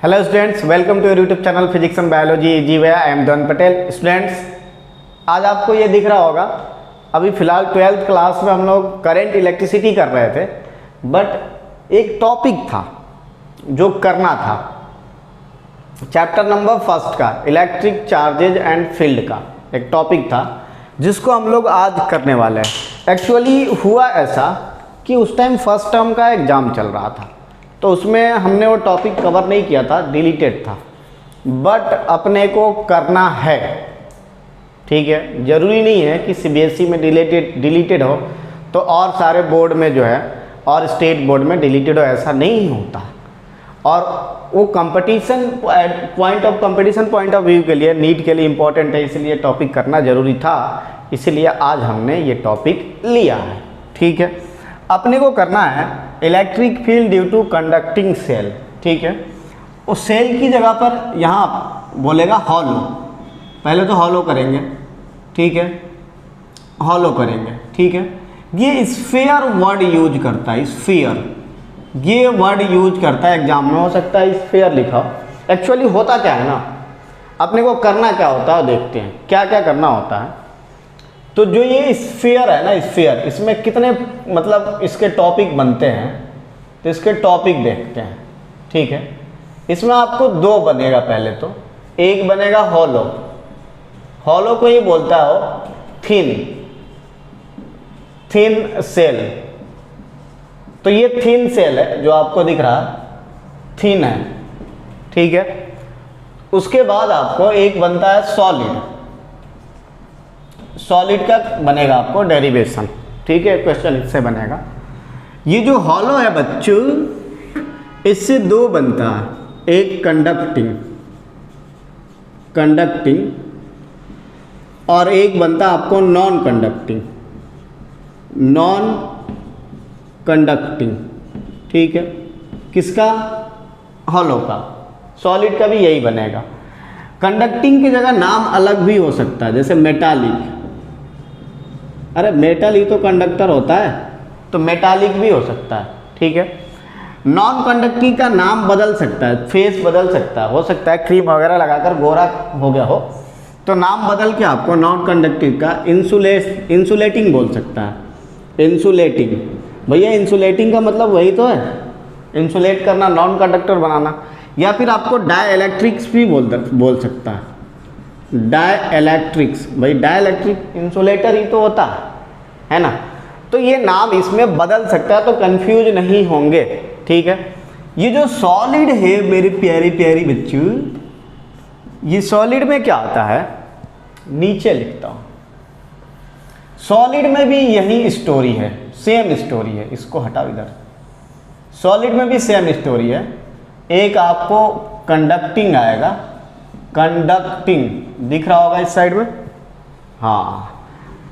Hello students, welcome to your YouTube channel physics and biology G way. I am Dhan Patel. Students, आज आपको ये दिख रहा होगा, अभी फ़िलहाल 12th क्लास में हम लोग करेंट इलेक्ट्रिसिटी कर रहे थे, बट एक टॉपिक था जो करना था चैप्टर नंबर 1 का, इलेक्ट्रिक चार्जेज एंड फील्ड का एक टॉपिक था जिसको हम लोग आज करने वाले हैं। एक्चुअली हुआ ऐसा कि उस टाइम फर्स्ट टर्म का एग्ज़ाम चल रहा था, तो उसमें हमने वो टॉपिक कवर नहीं किया था, डिलीटेड था, बट अपने को करना है। ठीक है, ज़रूरी नहीं है कि सीबीएसई में डिलीटेड हो तो और सारे बोर्ड में जो है और स्टेट बोर्ड में डिलीटेड हो, ऐसा नहीं होता। और वो कंपटीशन पॉइंट ऑफ व्यू के लिए, नीट के लिए इम्पोर्टेंट है, इसलिए टॉपिक करना ज़रूरी था, इसलिए आज हमने ये टॉपिक लिया है। ठीक है, अपने को करना है electric field due to conducting shell. ठीक है, उस सेल की जगह पर यहाँ बोलेगा हॉलो, पहले तो हॉलो करेंगे। ठीक है, हॉलो करेंगे। ठीक है, ये स्फीयर वर्ड यूज करता है, स्फीयर ये वर्ड यूज करता है, एग्जाम में हो सकता है स्फीयर लिखा हो। एक्चुअली होता क्या है ना, अपने को करना क्या होता है देखते हैं, क्या क्या करना होता है। तो जो ये स्फीयर है ना, स्फीयर, इसमें कितने मतलब इसके टॉपिक बनते हैं, तो इसके टॉपिक देखते हैं। ठीक है, इसमें आपको दो बनेगा। पहले तो एक बनेगा हॉलो, हॉलो को ही बोलता हो थिन सेल। तो ये थिन सेल है जो आपको दिख रहा है, थिन है। ठीक है, उसके बाद आपको एक बनता है सॉलिड, सॉलिड का बनेगा आपको डेरिवेशन। ठीक है, क्वेश्चन इससे बनेगा। ये जो हॉलो है बच्चों, इससे दो बनता है, एक कंडक्टिंग और एक बनता है आपको नॉन कंडक्टिंग। ठीक है, किसका? हॉलो का। सॉलिड का भी यही बनेगा। कंडक्टिंग की जगह नाम अलग भी हो सकता है, जैसे मेटालिक। अरे मेटल ही तो कंडक्टर होता है, तो मेटालिक भी हो सकता है। ठीक है, नॉन कंडक्टिंग का नाम बदल सकता है, फेस बदल सकता है, हो सकता है क्रीम वगैरह लगाकर गोरा हो गया हो, तो नाम बदल के आपको नॉन कंडक्टिंग का इंसुलेटिंग बोल सकता है। इंसुलेटिंग, भैया इंसुलेटिंग का मतलब वही तो है, इंसुलेट करना, नॉन कंडक्टर बनाना। या फिर आपको डाइइलेक्ट्रिक्स भी बोल सकता है, डाइइलेक्ट्रिक्स। भाई डाइइलेक्ट्रिक इंसुलेटर ही तो होता है ना। तो ये नाम इसमें बदल सकता है, तो कंफ्यूज नहीं होंगे। ठीक है, ये जो सॉलिड है मेरे प्यारे प्यारी बच्चों, ये सॉलिड में क्या आता है, नीचे लिखता हूं। सॉलिड में भी यही स्टोरी है, सेम स्टोरी है। इसको हटाओ इधर। सॉलिड में भी सेम स्टोरी है। एक आपको कंडक्टिंग आएगा, कंडक्टिंग दिख रहा होगा इस साइड में, हाँ,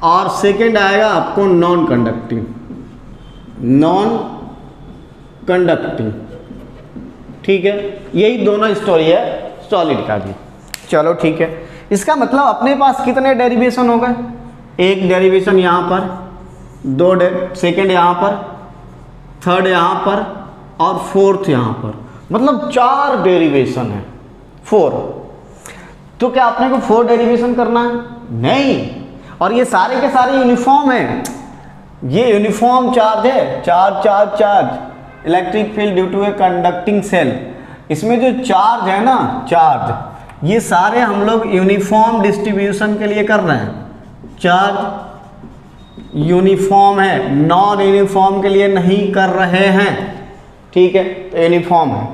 और सेकेंड आएगा आपको नॉन कंडक्टिंग। ठीक है, यही दोनों स्टोरी है सॉलिड का भी। चलो ठीक है, इसका मतलब अपने पास कितने डेरिवेशन हो गए? एक डेरिवेशन यहाँ पर, दो सेकेंड यहाँ पर, थर्ड यहाँ पर और फोर्थ यहाँ पर, मतलब 4 डेरिवेशन है, 4। तो क्या आपने को 4 डेरिवेशन करना है? नहीं। और ये सारे के सारे यूनिफॉर्म हैं, ये यूनिफॉर्म चार्ज है, charge electric field due to a conducting shell. इसमें जो चार्ज है ना, चार्ज, ये सारे हम लोग यूनिफॉर्म डिस्ट्रीब्यूशन के लिए कर रहे हैं। चार्ज यूनिफॉर्म है, नॉन यूनिफॉर्म के लिए नहीं कर रहे हैं। ठीक है, तो यूनिफॉर्म है।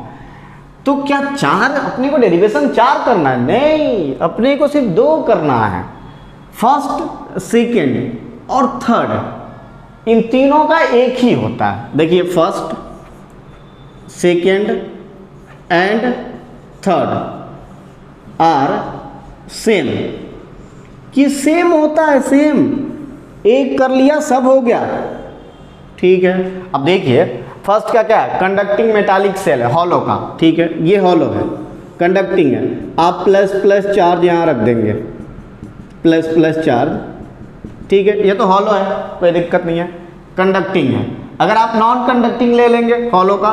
तो क्या 4 अपने को डेरिवेशन 4 करना है? नहीं, अपने को सिर्फ 2 करना है। फर्स्ट, सेकेंड और थर्ड, इन तीनों का एक ही होता है। देखिए, first, second and third are same, कि सेम होता है, सेम। एक कर लिया, सब हो गया। ठीक है, अब देखिए फर्स्ट का क्या है, कंडक्टिंग मेटालिक सेल है, हॉलो का। ठीक है, ये हॉलो है, कंडक्टिंग है। आप प्लस प्लस चार्ज यहाँ रख देंगे, प्लस प्लस चार्ज। ठीक है, ये तो हॉलो है, कोई दिक्कत नहीं है, कंडक्टिंग है। अगर आप नॉन कंडक्टिंग ले लेंगे हॉलो का,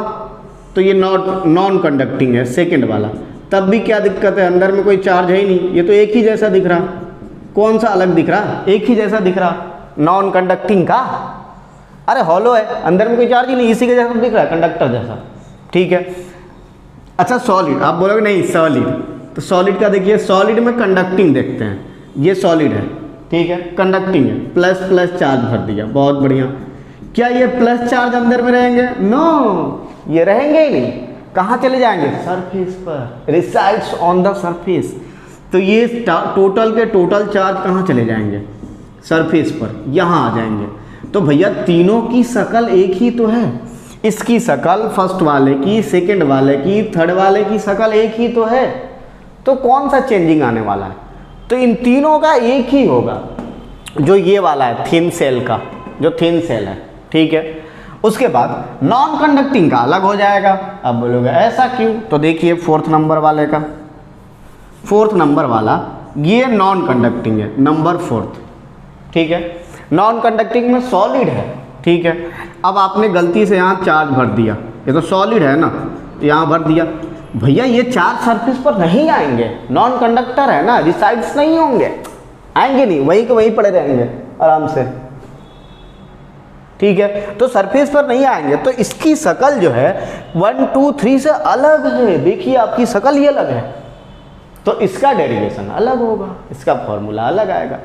तो ये नॉन कंडक्टिंग है सेकंड वाला। तब भी क्या दिक्कत है, अंदर में कोई चार्ज है ही नहीं, ये तो एक ही जैसा दिख रहा। कौन सा अलग दिख रहा, एक ही जैसा दिख रहा, नॉन कंडक्टिंग का। अरे हॉलो है, अंदर में कोई चार्ज ही नहीं, इसी के जैसा दिख रहा है, कंडक्टर जैसा। ठीक है। अच्छा सॉलिड, आप बोलोगे नहीं सॉलिड, तो सॉलिड का देखिए, सॉलिड में कंडक्टिंग देखते हैं, ये सॉलिड है, ठीक है, कंडक्टिंग है, प्लस प्लस चार्ज भर दिया, बहुत बढ़िया। क्या ये प्लस चार्ज अंदर में रहेंगे? नो, ये रहेंगे ही नहीं। कहाँ चले जाएंगे? सरफेस पर, रिसाइड्स ऑन द सरफेस। तो ये टोटल के टोटल चार्ज कहाँ चले जाएंगे? सरफेस पर, यहाँ आ जाएंगे। तो भैया तीनों की शकल एक ही तो है, इसकी शकल फर्स्ट वाले की, सेकंड वाले की, थर्ड वाले की शकल एक ही तो है, तो कौन सा चेंजिंग आने वाला है? तो इन तीनों का एक ही होगा, जो ये वाला है थिन सेल का, जो थिन सेल है, ठीक है। उसके बाद नॉन कंडक्टिंग का अलग हो जाएगा। अब बोलोगे ऐसा क्यों? तो देखिए फोर्थ नंबर वाले का, फोर्थ नंबर वाला ये नॉन कंडक्टिंग है, नंबर फोर्थ, ठीक है। नॉन कंडक्टिंग में सॉलिड है, ठीक है। अब आपने गलती से यहाँ चार्ज भर दिया, ये तो सॉलिड है ना, तो यहाँ भर दिया। भैया ये चार्ज सरफेस पर नहीं आएंगे, नॉन कंडक्टर है ना, रिसाइड्स नहीं होंगे, आएंगे नहीं, वहीं के वहीं पड़े रहेंगे आराम से, ठीक है। तो सरफेस पर नहीं आएंगे, तो इसकी शकल जो है 1 2 3 से अलग है। देखिए आपकी शकल ही अलग है, तो इसका डेरिवेशन अलग होगा, इसका फॉर्मूला अलग आएगा,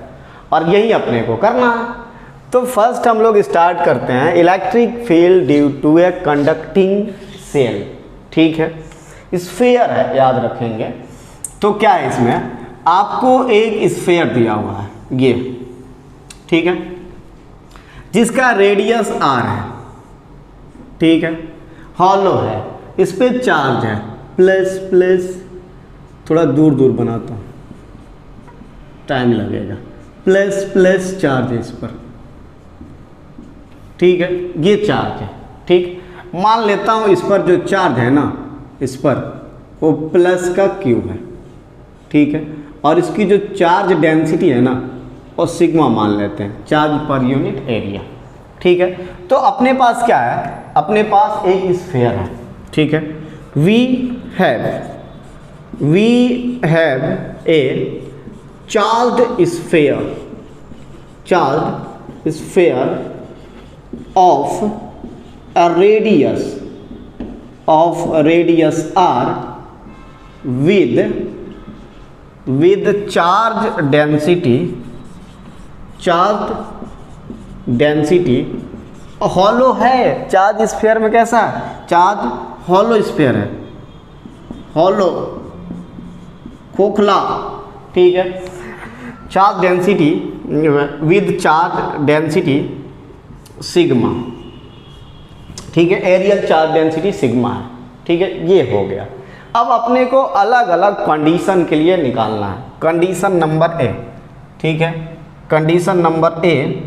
और यही अपने को करना है। तो फर्स्ट हम लोग स्टार्ट करते हैं, electric field due to a conducting shell, ठीक है। स्फीयर है, याद रखेंगे। तो क्या है इसमें, आपको एक स्फीयर दिया हुआ है ये, ठीक है, जिसका रेडियस r है, ठीक है, हॉलो है, इस पे चार्ज है प्लस प्लस, थोड़ा दूर दूर बनाता हूँ, टाइम लगेगा, प्लस प्लस चार्ज है इस पर, ठीक है, ये चार्ज है, ठीक। मान लेता हूँ इस पर जो चार्ज है ना, इस पर वो प्लस का क्यूब है, ठीक है, और इसकी जो चार्ज डेंसिटी है ना, वो सिग्मा मान लेते हैं, चार्ज पर यूनिट एरिया, ठीक है। तो अपने पास क्या है, अपने पास एक स्फीयर है, ठीक है। We have a charged sphere of a radius r with charge density hollow है। चार्ज स्फीयर में कैसा है, चार्ज हॉलो स्फीयर है, हॉलो खोखला, ठीक है। Charge density with charge density sigma, ठीक है, एरियल चार्ज डेंसिटी सिग्मा है, ठीक है, ये हो गया। अब अपने को अलग अलग कंडीशन के लिए निकालना है। कंडीशन नंबर ए, ठीक है, condition number A,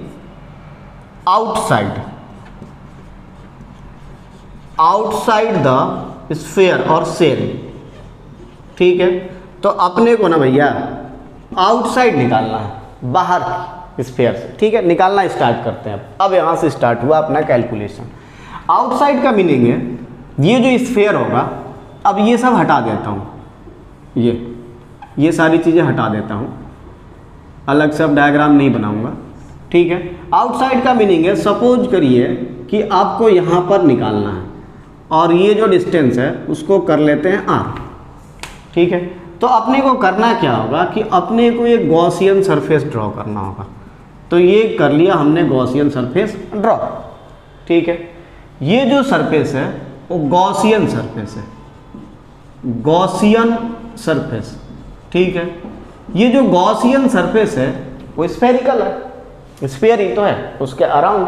outside the sphere और सेल, ठीक है। तो अपने को ना भैया आउटसाइड निकालना है, बाहर स्फीयर से, ठीक है, निकालना स्टार्ट करते हैं। अब यहाँ से स्टार्ट हुआ अपना कैलकुलेशन। आउटसाइड का मीनिंग है ये जो स्फीयर होगा, अब ये सब हटा देता हूँ, ये सारी चीज़ें हटा देता हूँ, अलग से अब डायग्राम नहीं बनाऊंगा, ठीक है। आउटसाइड का मीनिंग है, सपोज करिए कि आपको यहाँ पर निकालना है और ये जो डिस्टेंस है उसको कर लेते हैं r, ठीक है। तो अपने को करना क्या होगा कि अपने को एक गॉसियन सरफेस ड्रॉ करना होगा। तो ये कर लिया हमने गॉसियन सरफेस ड्रॉ, ठीक है। ये जो सरफेस है वो गॉसियन सरफेस है, गॉसियन सरफेस, ठीक है। ये जो गॉसियन सरफेस है वो स्फेरिकल है, स्फीयर ही तो है, उसके अराउंड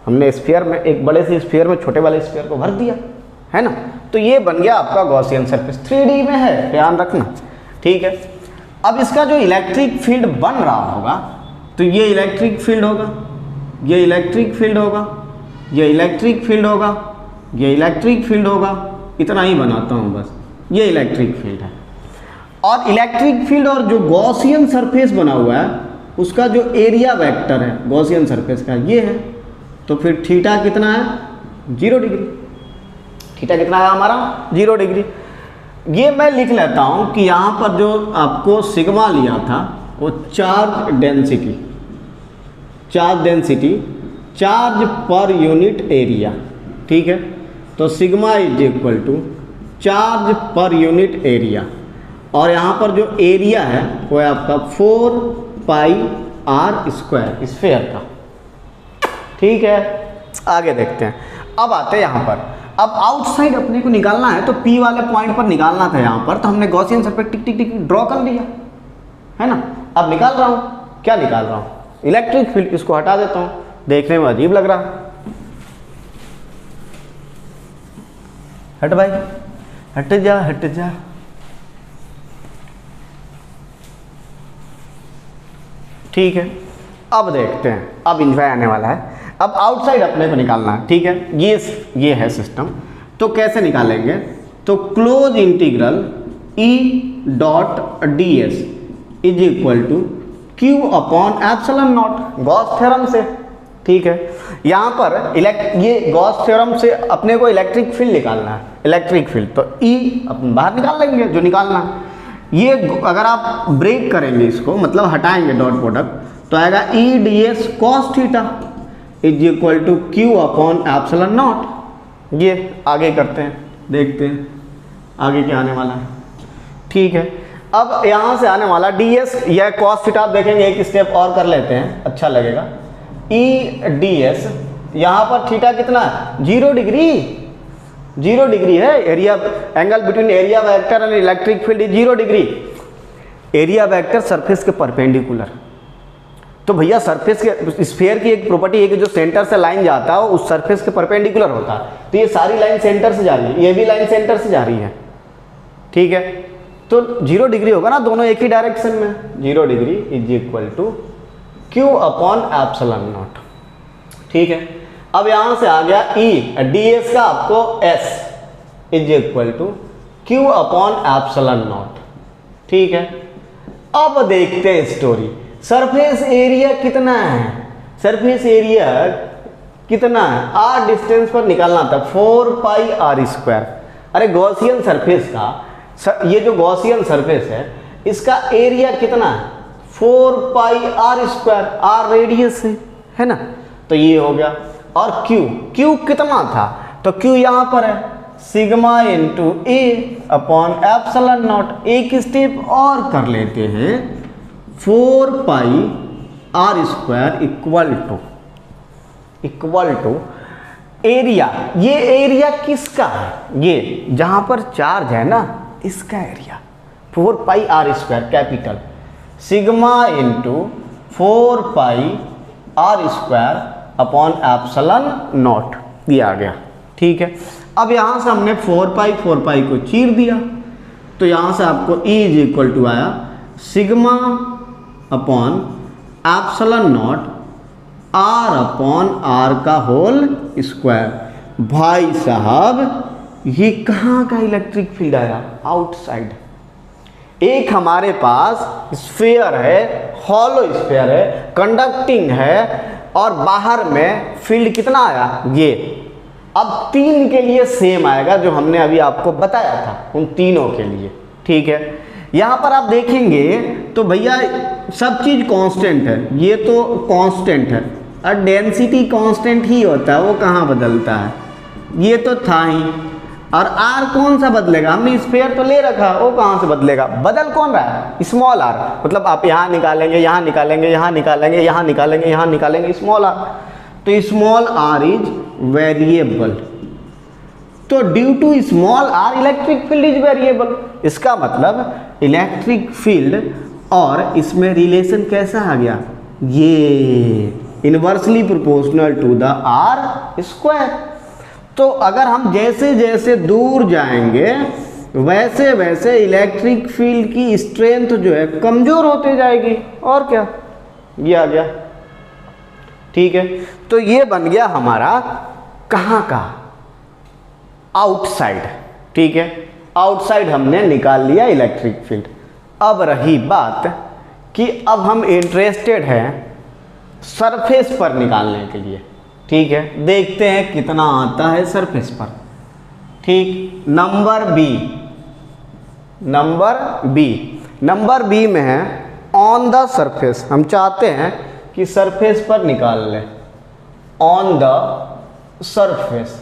हमने स्फीयर में, एक बड़े से स्फीयर में छोटे वाले स्फीयर को भर दिया है ना। तो ये बन गया आपका गॉसियन सरफेस, 3D में है, ध्यान रखना, ठीक है। अब इसका जो इलेक्ट्रिक फील्ड बन रहा होगा, तो ये इलेक्ट्रिक फील्ड होगा, ये इलेक्ट्रिक फील्ड होगा, ये इलेक्ट्रिक फील्ड होगा, ये इलेक्ट्रिक फील्ड होगा, इतना ही बनाता हूँ बस, ये इलेक्ट्रिक फील्ड है। और इलेक्ट्रिक फील्ड और जो गॉसियन सरफेस बना हुआ है उसका जो एरिया वेक्टर है गॉसियन सरफेस का ये है, तो फिर थीटा कितना है, 0 डिग्री, थीटा कितना है हमारा 0 डिग्री। ये मैं लिख लेता हूँ कि यहाँ पर जो आपको सिग्मा लिया था वो charge density, charge per unit area, ठीक है। तो sigma is equal to charge per unit area, और यहाँ पर जो एरिया है वो है आपका 4 पाई r स्क्वायर स्फीयर का, ठीक है। आगे देखते हैं, अब आते हैं यहाँ पर। अब आउटसाइड अपने को निकालना है तो P वाले पॉइंट पर निकालना था यहाँ पर, तो हमने गॉसियन सर्फेस टिक टिक टिक ड्रॉ कर लिया है ना। अब निकाल रहा हूँ, क्या निकाल रहा हूँ, इलेक्ट्रिक फील्ड। इसको हटा देता हूँ, देखने में अजीब लग रहा है। हट भाई, हट जा हट जा। ठीक है, अब देखते हैं, अब इंजॉय आने वाला है। अब आउटसाइड अपने को निकालना है, ठीक है। ये है सिस्टम, तो कैसे निकालेंगे, तो close integral E dot ds is equal to Q upon epsilon naught, Gauss theorem से, ठीक है। यहाँ पर ये गॉस थ्योरम से अपने को इलेक्ट्रिक फील्ड निकालना है, इलेक्ट्रिक फील्ड, तो E अपन बाहर निकाल लेंगे जो निकालना है। ये अगर आप ब्रेक करेंगे इसको, मतलब हटाएंगे डॉट प्रोडक्ट, तो आएगा E ds cos theta is equal to Q upon epsilon naught. ये आगे करते हैं, देखते हैं आगे क्या आने वाला है, ठीक है। अब यहाँ से आने वाला ds, यह cos थीटा, आप देखेंगे एक स्टेप और कर लेते हैं, अच्छा लगेगा। E ds, यहाँ पर थीटा कितना है 0 डिग्री, 0 डिग्री है। Area angle between area vector and electric field is 0 degree. Area vector surface के परपेंडिकुलर, तो भैया सरफेस के स्फीयर की एक प्रॉपर्टी है कि जो सेंटर से लाइन जाता है वो उस सरफेस के परपेंडिकुलर होता है। तो ये सारी लाइन सेंटर से जा रही है, ये भी लाइन सेंटर से जा रही है, ठीक है। तो 0 डिग्री होगा ना, दोनों एक ही डायरेक्शन में। 0 degree is equal to Q upon epsilon naught, ठीक है। अब यहां से आ गया E ds का आपको S is equal to Q upon epsilon naught, ठीक है। अब देखते हैं स्टोरी, सरफेस एरिया कितना है, सरफेस एरिया कितना है, r डिस्टेंस पर निकालना था, 4 पाई r स्क्वायर। अरे गॉसियन सरफेस का, ये जो गॉसियन सरफेस है इसका एरिया कितना है 4 pi r square, r radius है ना, तो ये हो गया। और Q कितना था, तो Q यहाँ पर है sigma into a upon epsilon naught. एक स्टेप और कर लेते हैं, 4 pi r square equal to area. ये एरिया किसका है, ये जहां पर चार्ज है ना इसका area, 4 pi r square capital sigma into 4 pi r square upon epsilon naught, ये आ गया, ठीक है। अब यहां से हमने 4 पाई को चीर दिया, तो यहां से आपको E इज इक्वल टू आया sigma upon epsilon naught r upon r का होल स्क्वायर। भाई साहब ये कहाँ का इलेक्ट्रिक फील्ड आया, आउटसाइड। एक हमारे पास स्फीयर है, हॉलो स्फीयर है, कंडक्टिंग है, और बाहर में फील्ड कितना आया ये। अब 3 के लिए सेम आएगा जो हमने अभी आपको बताया था, उन तीनों के लिए, ठीक है। यहाँ पर आप देखेंगे तो भैया सब चीज़ कांस्टेंट है, ये तो कांस्टेंट है, और डेंसिटी कांस्टेंट ही होता है, वो कहाँ बदलता है, ये तो था ही। और r कौन सा बदलेगा, हमने स्फीयर तो ले रखा, वो कहाँ से बदलेगा, बदल कौन रहा है, स्मॉल r। मतलब आप यहाँ निकालेंगे, यहाँ निकालेंगे, यहाँ निकालेंगे, यहाँ निकालेंगे, यहाँ निकालेंगे, स्मॉल r। तो स्मॉल r इज वेरिएबल, तो due to small r electric field is variable. इसका मतलब इलेक्ट्रिक फील्ड और इसमें रिलेशन कैसा आ गया, ये inversely proportional to the r square. तो अगर हम जैसे जैसे दूर जाएंगे वैसे वैसे इलेक्ट्रिक फील्ड की स्ट्रेंथ जो है कमजोर होते जाएगी, और क्या, ये आ गया, ठीक है। तो ये बन गया हमारा कहाँ का, आउटसाइड, ठीक है। आउटसाइड हमने निकाल लिया इलेक्ट्रिक फील्ड। अब रही बात कि अब हम इंटरेस्टेड हैं सरफेस पर निकालने के लिए, ठीक है। देखते हैं कितना आता है सरफेस पर, ठीक। ठीक। नंबर बी में है ऑन द सरफेस। हम चाहते हैं कि सरफेस पर निकाल लें, ऑन द सरफेस।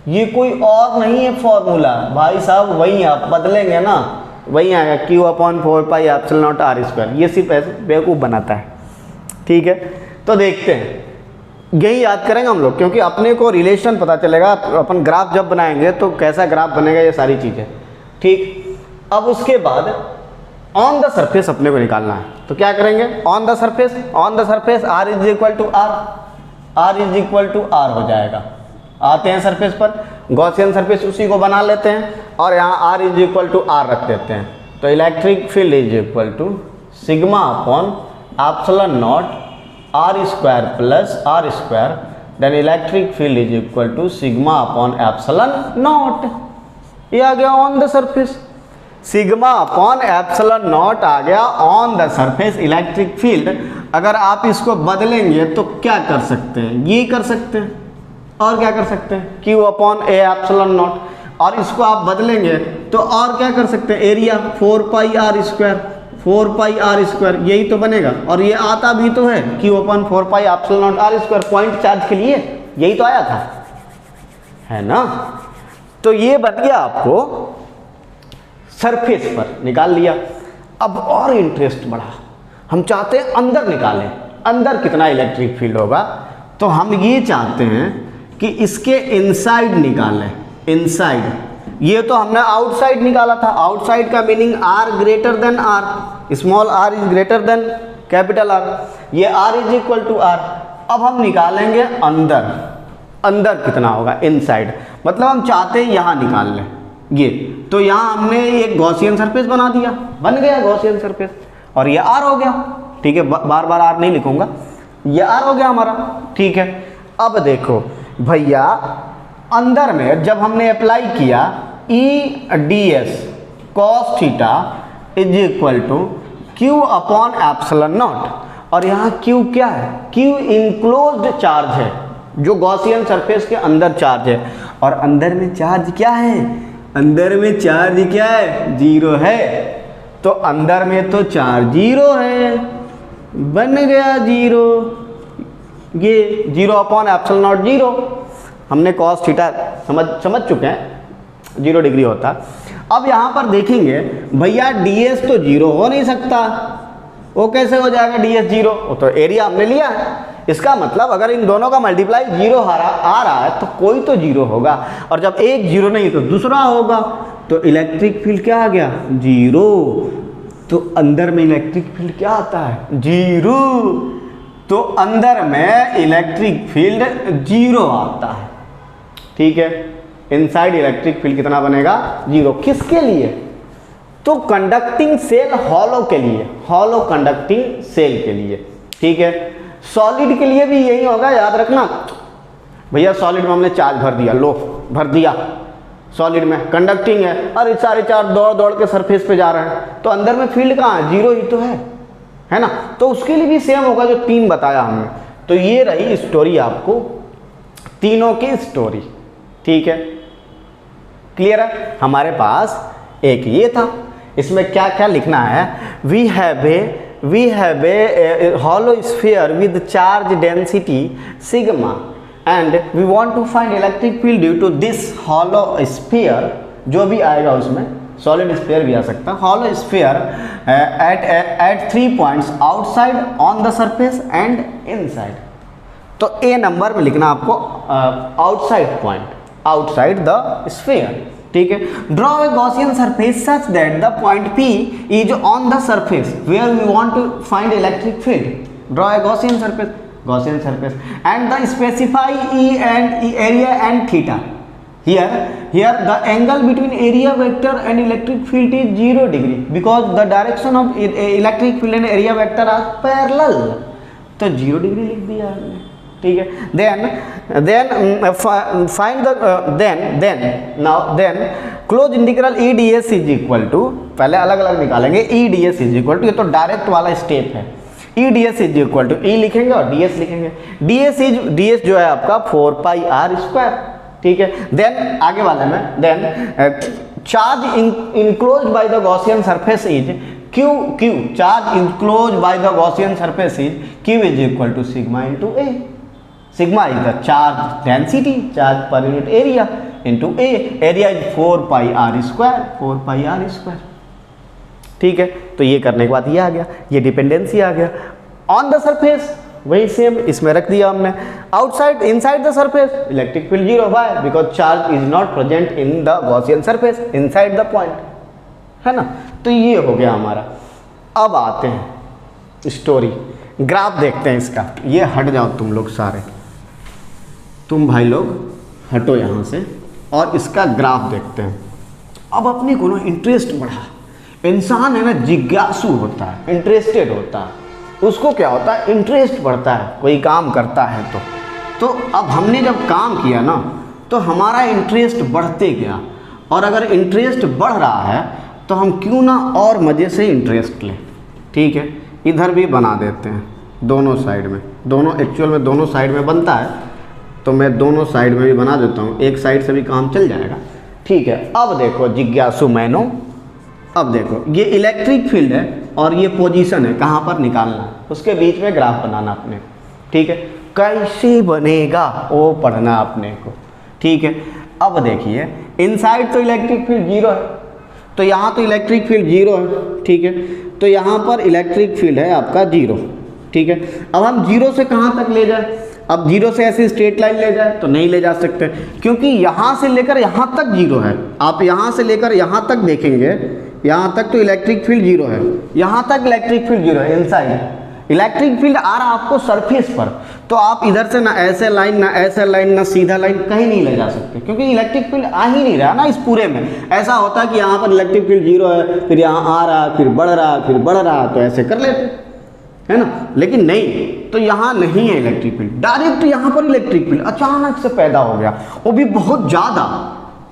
ये कोई और नहीं है फॉर्मूला भाई साहब, वही आप बदलेंगे ना, वही आएगा Q/4πε0r²। ये सिर्फ ऐसे बेवकूफ़ बनाता है, ठीक है। तो देखते हैं, यही याद करेंगे हम लोग, क्योंकि अपने को रिलेशन पता चलेगा। अपन ग्राफ जब बनाएंगे तो कैसा ग्राफ बनेगा, ये सारी चीज़ें, ठीक। अब उसके बाद ऑन द सरफेस अपने को निकालना है, तो क्या करेंगे, on the surface r is equal to r हो जाएगा। आते हैं सरफेस पर, गॉसियन सरफेस उसी को बना लेते हैं और यहाँ r is equal to r रख देते हैं। तो electric field is equal to sigma upon epsilon naught r² then electric field is equal to sigma upon epsilon naught. ये आ गया on the surface, sigma upon epsilon naught आ गया on the surface electric field. अगर आप इसको बदलेंगे तो क्या कर सकते हैं, ये कर सकते हैं, और क्या कर सकते हैं, Q upon A epsilon naught. और इसको आप बदलेंगे तो और क्या कर सकते हैं, एरिया 4πr², यही तो बनेगा। और ये आता भी तो है Q upon 4π epsilon naught r², point charge के लिए यही तो आया था, है ना। तो ये बन गया आपको सरफेस पर निकाल लिया। अब और इंटरेस्ट बढ़ा, हम चाहते हैं अंदर निकालें, अंदर कितना इलेक्ट्रिक फील्ड होगा। तो हम ये चाहते हैं कि इसके इनसाइड निकालें, इनसाइड। ये तो हमने आउटसाइड निकाला था, आउटसाइड का meaning r greater than r, small r is greater than capital R, ये r is equal to r। अब हम निकालेंगे अंदर, अंदर कितना होगा, इनसाइड। मतलब हम चाहते हैं यहाँ निकाल लें ये, तो यहाँ हमने एक गॉसियन सरफेस बना दिया, बन गया गॉसियन सरफेस, और ये r हो गया, ठीक है। बार बार r नहीं लिखूंगा, ये r हो गया हमारा, ठीक है। अब देखो भैया, अंदर में जब हमने अप्लाई किया EDS cos theta is equal to Q upon epsilon naught, और यहाँ Q क्या है, Q इनक्लोज्ड चार्ज है, जो गॉसियन सरफेस के अंदर चार्ज है। और अंदर में चार्ज क्या है, अंदर में चार्ज क्या है, 0 है। तो अंदर में तो चार्ज 0 है, बन गया 0, ये 0 अपॉन एप्सिलॉन नॉट 0। हमने cos थीटा समझ चुके हैं, 0 डिग्री होता। अब यहाँ पर देखेंगे भैया DS तो 0 हो नहीं सकता, वो कैसे हो जाएगा DS 0, वो तो एरिया हमने लिया है। इसका मतलब अगर इन दोनों का मल्टीप्लाई 0 आ रहा है तो कोई तो 0 होगा, और जब एक 0 नहीं तो दूसरा होगा। तो इलेक्ट्रिक फील्ड क्या आ गया, 0। तो अंदर में इलेक्ट्रिक फील्ड क्या आता है, 0। तो अंदर में इलेक्ट्रिक फील्ड 0 आता है, ठीक है। इनसाइड इलेक्ट्रिक फील्ड कितना बनेगा, 0। किसके लिए, तो कंडक्टिंग सेल हॉलो के लिए, हॉलो कंडक्टिंग सेल के लिए, ठीक है। सॉलिड के लिए भी यही होगा, याद रखना भैया। सॉलिड में हमने चार्ज भर दिया, लो भर दिया, सॉलिड में कंडक्टिंग है, और इस सारे चार्ज दौड़ दौड़ के सरफेस पे जा रहे हैं, तो अंदर में फील्ड कहाँ है, 0 ही तो है ना। तो उसके लिए भी सेम होगा जो 3 बताया हमने। तो ये रही स्टोरी, आपको तीनों की स्टोरी, ठीक है। क्लियर है। हमारे पास एक ये था, इसमें क्या क्या लिखना है, we have a hollow sphere with charge density sigma and we want to find electric field due to this hollow sphere। जो भी आएगा उसमें, सॉलिड स्फीयर भी आ सकता है, hollow sphere at 3 points outside on the surface and inside। तो A number में लिखना आपको outside point, outside the sphere, ठीक है। Draw a Gaussian surface such that the point P is on the surface where we want to find electric field. Draw a Gaussian surface and the specify E and area and theta। Here the angle between area vector and electric field is 0 degree because the direction of electric field and area vector are parallel। तो 0 degree लिख दिया हमने, ठीक है। Then close integral EDS is equal to, पहले अलग अलग निकालेंगे, EDS इज इक्वल टू, ये तो डायरेक्ट वाला स्टेप है, EDS is equal to E लिखेंगे और DS लिखेंगे। DS जो है आपका 4πr², ठीक है। देन आगे वाले में, then charge enclosed by the Gaussian surface is Q, charge enclosed by the Gaussian surface is Q is equal to sigma into A. Sigma is the charge density, charge per unit area, into A, area is 4 pi R square. ठीक है, तो ये करने के बाद ये आ गया, ये डिपेंडेंसी आ गया। ऑन द सरफेस वही सेम इसमें रख दिया हमने। Outside inside the surface electric field zero, why? Because charge is not present in the Gaussian surface inside the point, है ना। तो ये हो गया हमारा। अब आते हैं स्टोरी, ग्राफ देखते हैं इसका। ये हट जाओ तुम लोग सारे, तुम भाई लोग हटो यहाँ से, और इसका ग्राफ देखते हैं। अब अपने को ना इंटरेस्ट बढ़ा, इंसान है ना जिज्ञासु होता है, इंटरेस्टेड होता है, उसको क्या होता है, इंटरेस्ट बढ़ता है कोई काम करता है तो अब हमने जब काम किया ना तो हमारा इंटरेस्ट बढ़ते गया, और अगर इंटरेस्ट बढ़ रहा है तो हम क्यों ना और मज़े से इंटरेस्ट लें। ठीक है, इधर भी बना देते हैं दोनों साइड में, दोनों एक्चुअल में दोनों साइड में बनता है, तो मैं दोनों साइड में भी बना देता हूँ, एक साइड से भी काम चल जाएगा। ठीक है, अब देखो जिज्ञासु मैनो, अब देखो ये इलेक्ट्रिक फील्ड है और ये पोजीशन है, कहाँ पर निकालना है, उसके बीच में ग्राफ बनाना अपने। ठीक है, कैसे बनेगा वो पढ़ना अपने को। ठीक है, अब देखिए इनसाइड तो इलेक्ट्रिक फील्ड जीरो है, तो यहाँ तो इलेक्ट्रिक फील्ड जीरो है। ठीक है, तो यहाँ पर इलेक्ट्रिक फील्ड है आपका जीरो। ठीक है, अब हम जीरो से कहाँ तक ले जाए, अब जीरो से ऐसी स्ट्रेट लाइन ले जाए तो नहीं ले जा सकते, क्योंकि यहाँ से लेकर यहाँ तक जीरो है। आप यहाँ से लेकर यहाँ तक देखेंगे, यहाँ तक तो इलेक्ट्रिक फील्ड जीरो है, यहाँ तक इलेक्ट्रिक फील्ड जीरो है इनसाइड। इलेक्ट्रिक फील्ड आ रहा आपको सरफेस पर, तो आप इधर से ना ऐसे लाइन ना ऐसे लाइन ना सीधा लाइन कहीं नहीं ले जा सकते, क्योंकि इलेक्ट्रिक फील्ड आ ही नहीं रहा ना इस पूरे में। ऐसा होता है कि यहाँ पर इलेक्ट्रिक फील्ड जीरो है, फिर यहाँ आ रहा, फिर बढ़ रहा, फिर बढ़ रहा, तो ऐसे कर लेते, है ना। लेकिन नहीं, तो यहाँ नहीं है इलेक्ट्रिक फील्ड, डायरेक्ट यहाँ पर इलेक्ट्रिक फील्ड अचानक से पैदा हो गया, वो भी बहुत ज़्यादा,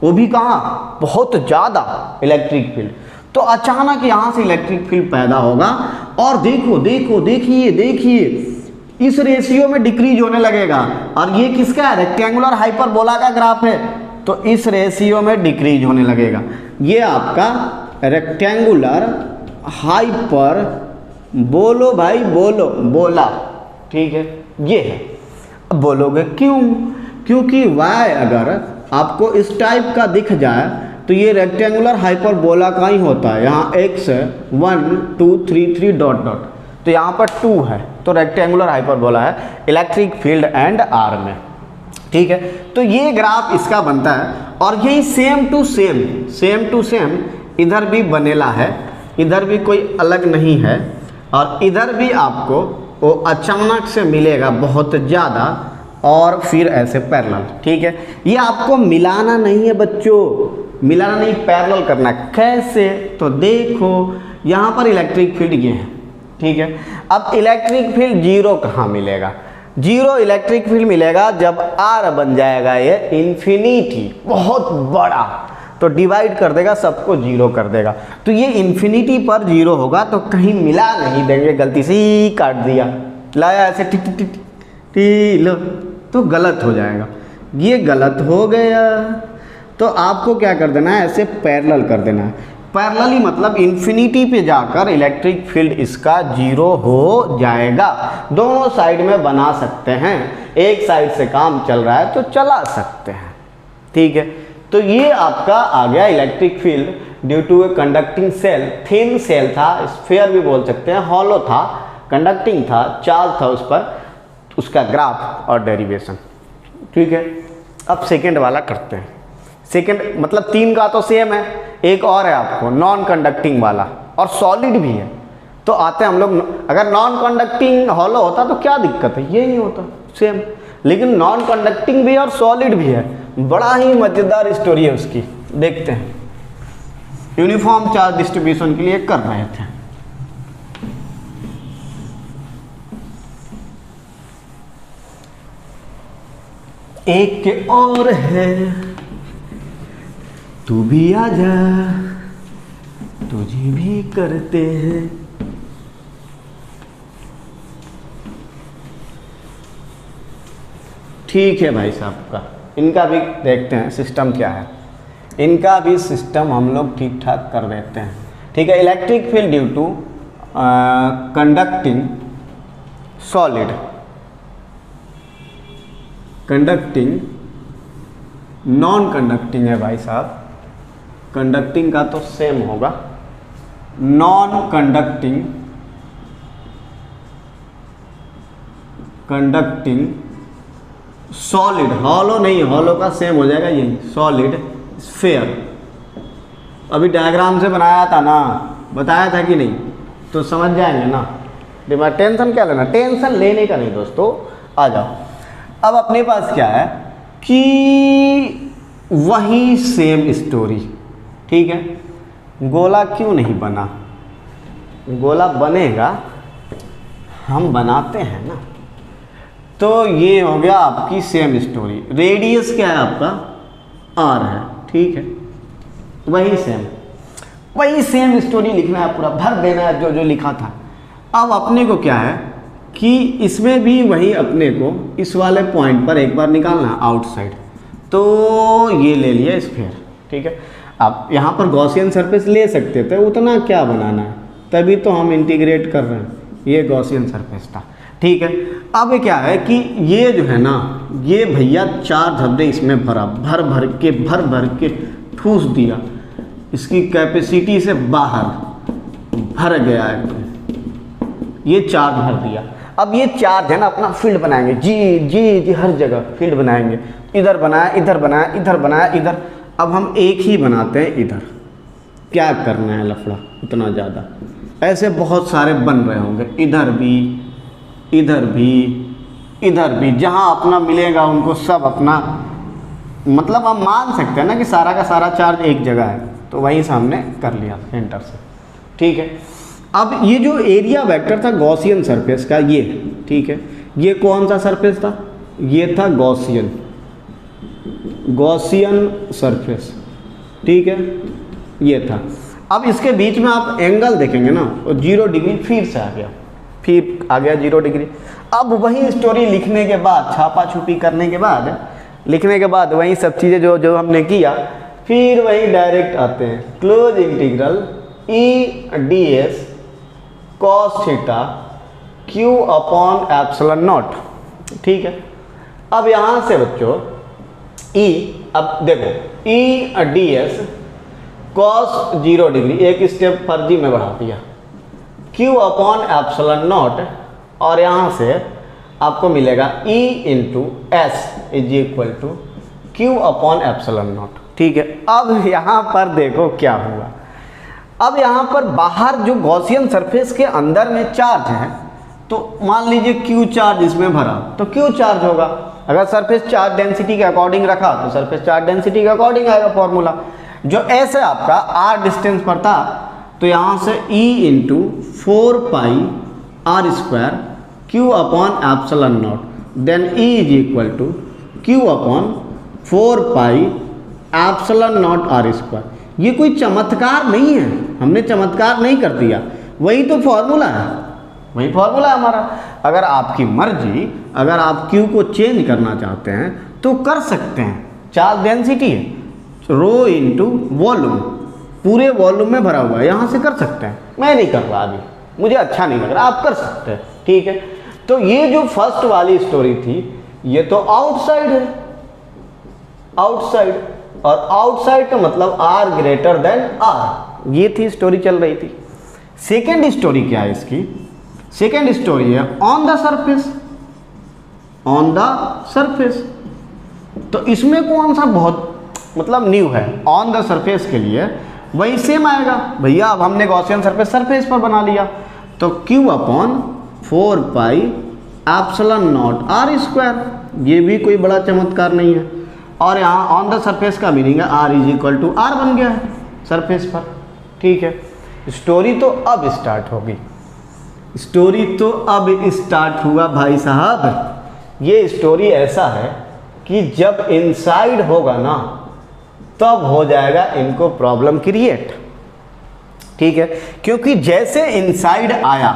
वो भी कहाँ, बहुत ज़्यादा इलेक्ट्रिक फील्ड। तो अचानक यहाँ से इलेक्ट्रिक फील्ड पैदा होगा, और देखो देखो देखिए देखिए इस रेशियो में डिक्रीज होने लगेगा। और ये किसका है, रेक्टेंगुलर हाइपरबोला का ग्राफ है, तो इस रेशियो में डिक्रीज होने लगेगा। ये आपका रेक्टेंगुलर हाइपर, बोलो भाई बोलो, बोला। ठीक है, ये है। अब बोलोगे क्यों, क्योंकि y अगर आपको इस टाइप का दिख जाए तो ये रेक्टेंगुलर हाइपरबोला का ही होता है। यहाँ x 1 2 3 3 डॉट डॉट, तो यहाँ पर 2 है, तो रेक्टेंगुलर हाइपरबोला है इलेक्ट्रिक फील्ड एंड आर में। ठीक है, तो ये ग्राफ इसका बनता है, और यही सेम टू सेम इधर भी बनेला है, इधर भी कोई अलग नहीं है, और इधर भी आपको वो अचानक से मिलेगा बहुत ज़्यादा, और फिर ऐसे पैरेलल। ठीक है, ये आपको मिलाना नहीं है बच्चों, मिलाना नहीं, पैरेलल करना। कैसे, तो देखो यहाँ पर इलेक्ट्रिक फील्ड ये है। ठीक है, अब इलेक्ट्रिक फील्ड जीरो कहाँ मिलेगा, जीरो इलेक्ट्रिक फील्ड मिलेगा जब आर बन जाएगा ये इन्फिनिटी, बहुत बड़ा, तो डिवाइड कर देगा, सबको जीरो कर देगा। तो ये इन्फिनिटी पर जीरो होगा, तो कहीं मिला नहीं देंगे, गलती से ही काट दिया, लाया ऐसे टिक टिक टिक टी लो, तो गलत हो जाएगा, ये गलत हो गया। तो आपको क्या कर देना है, ऐसे पैरेलल कर देना है। पैरेलली मतलब इन्फिनिटी पे जाकर इलेक्ट्रिक फील्ड इसका जीरो हो जाएगा। दोनों साइड में बना सकते हैं, एक साइड से काम चल रहा है तो चला सकते हैं। ठीक है, तो ये आपका आ गया electric field due to a conducting shell, thin shell था, स्फीयर भी बोल सकते हैं, हॉलो था, कंडक्टिंग था, चार्ज था उस पर, उसका ग्राफ और डेरिवेशन। ठीक है, अब सेकेंड वाला करते हैं। सेकेंड मतलब 3 का तो सेम है, एक और है आपको नॉन कंडक्टिंग वाला, और सॉलिड भी है। तो आते हैं हम लोग, अगर नॉन कंडक्टिंग हॉलो होता तो क्या दिक्कत है, ये नहीं होता सेम, लेकिन नॉन कंडक्टिंग भी और सॉलिड भी है। बड़ा ही मज़ेदार स्टोरी है उसकी, देखते हैं। यूनिफॉर्म चार्ज डिस्ट्रीब्यूशन के लिए कर रहे थे। एक के और है, तू भी आ जा, तुझे भी करते हैं। ठीक है भाई साहब का इनका भी देखते हैं सिस्टम क्या है, इनका भी सिस्टम हम लोग ठीक ठाक कर देते हैं। ठीक है, electric field due to conducting solid, conducting non conducting है भाई साहब, कंडक्टिंग का तो सेम होगा, non conducting, conducting solid, hollow नहीं, हॉलो का सेम हो जाएगा यही, सॉलिड स्फीयर। अभी डायग्राम से बनाया था ना, बताया था कि नहीं, तो समझ जाएंगे ना। दिमाग टेंशन क्या लेना, टेंशन लेने का नहीं दोस्तों, आ जाओ। अब अपने पास क्या है कि वही सेम स्टोरी, ठीक है, गोला क्यों नहीं बना, गोला बनेगा, हम बनाते हैं ना। तो ये हो गया आपकी सेम स्टोरी, रेडियस क्या है आपका, आर है, ठीक है, वही सेम स्टोरी लिखना है, पूरा भर देना है जो जो लिखा था। अब अपने को क्या है कि इसमें भी वही अपने को इस वाले पॉइंट पर एक बार निकालना है आउटसाइड, तो ये ले लिया स्फीयर, ठीक है। आप यहाँ पर गॉसियन सरफेस ले सकते थे, उतना क्या बनाना है, तभी तो हम इंटीग्रेट कर रहे हैं, ये गॉसियन सरफेस था, ठीक है। अब क्या है कि ये जो है ना, ये भैया 4 धब्बे इसमें भर भर के ठूस दिया, इसकी कैपेसिटी से बाहर भर गया एकदम, ये चार्ज भर दिया। अब ये चार्ज है ना अपना फील्ड बनाएंगे, जी जी जी हर जगह फील्ड बनाएंगे, इधर बनाया, इधर बनाया, इधर बनाया, इधर। अब हम एक ही बनाते हैं इधर, क्या करना है लफड़ा इतना ज़्यादा, ऐसे बहुत सारे बन रहे होंगे, इधर भी, इधर भी, इधर भी, जहाँ अपना मिलेगा उनको सब अपना, मतलब हम मान सकते हैं ना कि सारा का सारा चार्ज एक जगह है, तो वहीं सामने कर लिया सेंटर से, ठीक है। अब ये जो एरिया वेक्टर था गॉसियन सरफेस का, ये ठीक है, ये कौन सा सरफेस था, ये था गॉसियन सरफेस, ठीक है, ये था। अब इसके बीच में आप एंगल देखेंगे ना, और 0 डिग्री फिर से आ गया, फिर आ गया 0 डिग्री। अब वही स्टोरी लिखने के बाद, छापा छुपी करने के बाद, लिखने के बाद वही सब चीज़ें जो जो हमने किया, फिर वही डायरेक्ट आते हैं, close integral E D S cos theta Q upon epsilon naught, ठीक है। अब यहाँ से बच्चों ई, अब देखो E D S cos 0 degree, एक स्टेप फर्जी में बढ़ा दिया, क्यू अपॉन एप्सिलॉन नॉट, और यहाँ से आपको मिलेगा E into S is equal to Q upon epsilon naught, ठीक है। अब यहाँ पर देखो क्या हुआ, अब यहाँ पर बाहर जो गॉसियन सरफेस के अंदर में चार्ज है, तो मान लीजिए Q चार्ज इसमें भरा, तो Q चार्ज होगा, अगर सरफेस चार्ज डेंसिटी के अकॉर्डिंग रखा तो सरफेस चार्ज डेंसिटी के अकॉर्डिंग आएगा फॉर्मूला। जो ऐसे आपका R डिस्टेंस पर था, तो यहाँ से E into 4 pi R square Q upon epsilon naught, then E is equal to Q upon 4 pi epsilon naught R square. ये कोई चमत्कार नहीं है, हमने चमत्कार नहीं कर दिया, वही तो फॉर्मूला है, वही फॉर्मूला है हमारा। अगर आपकी मर्जी, अगर आप Q को चेंज करना चाहते हैं तो कर सकते हैं, चार्ज डेंसिटी है, रो इंटू वॉल्यूम, पूरे वॉल्यूम में भरा हुआ है, यहाँ से कर सकते हैं। मैं नहीं कर रहा अभी, मुझे अच्छा नहीं लग रहा, आप कर सकते हैं, ठीक है। तो ये जो फर्स्ट वाली स्टोरी थी, ये तो आउटसाइड है, आउटसाइड, और आउटसाइड का मतलब R ग्रेटर देन R, ये थी स्टोरी चल रही थी। सेकेंड स्टोरी क्या है इसकी, सेकेंड स्टोरी है on the surface, on the surface. तो इसमें कौन सा बहुत मतलब न्यू है, ऑन द सरफेस के लिए वही सेम आएगा भैया। अब हमने गॉसियन सरफेस सरफेस पर बना लिया, तो Q upon 4 pi epsilon naught R square, ये भी कोई बड़ा चमत्कार नहीं है। और यहाँ ऑन द सरफेस का मीनिंग है R is equal to R बन गया है सरफेस पर, ठीक है। स्टोरी तो अब स्टार्ट होगी, स्टोरी तो अब स्टार्ट हुआ भाई साहब। ये स्टोरी ऐसा है कि जब इनसाइड होगा ना, तब हो जाएगा इनको प्रॉब्लम क्रिएट, ठीक है। क्योंकि जैसे इनसाइड आया,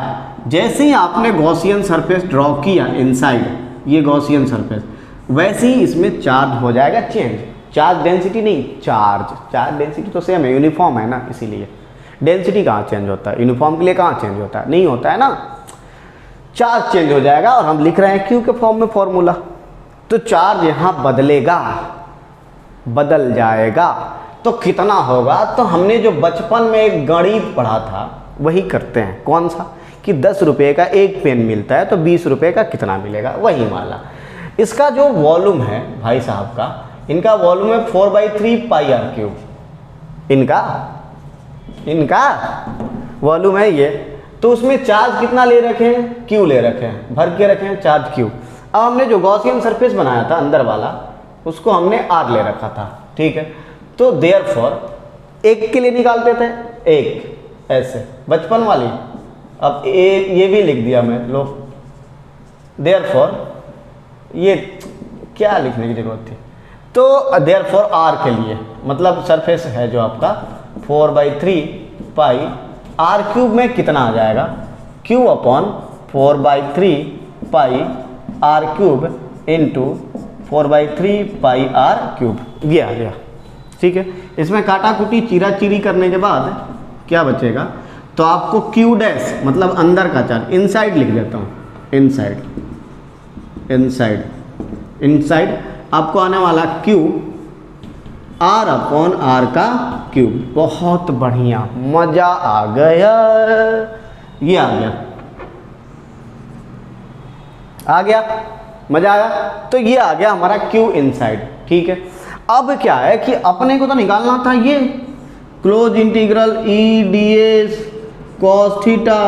जैसे ही आपने गॉसियन सरफेस ड्रॉ किया इनसाइड, ये गॉसियन सरफेस, वैसे ही इसमें चार्ज हो जाएगा चेंज। चार्ज डेंसिटी नहीं, चार्ज डेंसिटी तो सेम है, यूनिफॉर्म है ना, इसीलिए डेंसिटी कहाँ चेंज होता है, यूनिफॉर्म के लिए कहाँ चेंज होता है, नहीं होता है ना। चार्ज चेंज हो जाएगा और हम लिख रहे हैं क्यू के फॉर्म में फॉर्मूला, तो चार्ज यहाँ बदलेगा, बदल जाएगा। तो कितना होगा, तो हमने जो बचपन में एक गणित पढ़ा था वही करते हैं। कौन सा, कि 10 रुपये का एक पेन मिलता है तो 20 रुपये का कितना मिलेगा, वही वाला। इसका जो वॉल्यूम है भाई साहब का, इनका वॉल्यूम है 4/3 पाई आर क्यूब, इनका वॉल्यूम है ये। तो उसमें चार्ज कितना ले रखे हैं, क्यू ले रखे हैं, भर के रखे हैं चार्ज क्यू। अब हमने जो गॉसियन सरफेस बनाया था अंदर वाला, उसको हमने आर ले रखा था, ठीक है। तो देयरफॉर एक के लिए निकालते थे, एक ऐसे बचपन वाली, अब ये भी लिख दिया मैं, लो देयरफॉर ये क्या लिखने की जरूरत थी। तो देयरफॉर आर के लिए मतलब सरफेस है जो आपका 4/3 पाई आर क्यूब में कितना आ जाएगा, Q upon 4/3 pi R cube into 4/3 pi R cube, ये आ गया, ठीक है। इसमें काटा कुटी चीरा चीरी करने के बाद क्या बचेगा, तो आपको क्यू डैश मतलब अंदर का चार्ज, इनसाइड लिख देता हूँ, इनसाइड आपको आने वाला क्यू आर अपॉन आर का क्यूब। बहुत बढ़िया, मजा आ गया, ये आ गया, मजा आया। तो ये आ गया हमारा क्यू इनसाइड, ठीक है। अब क्या है कि अपने को तो निकालना था ये close integral E D S cos theta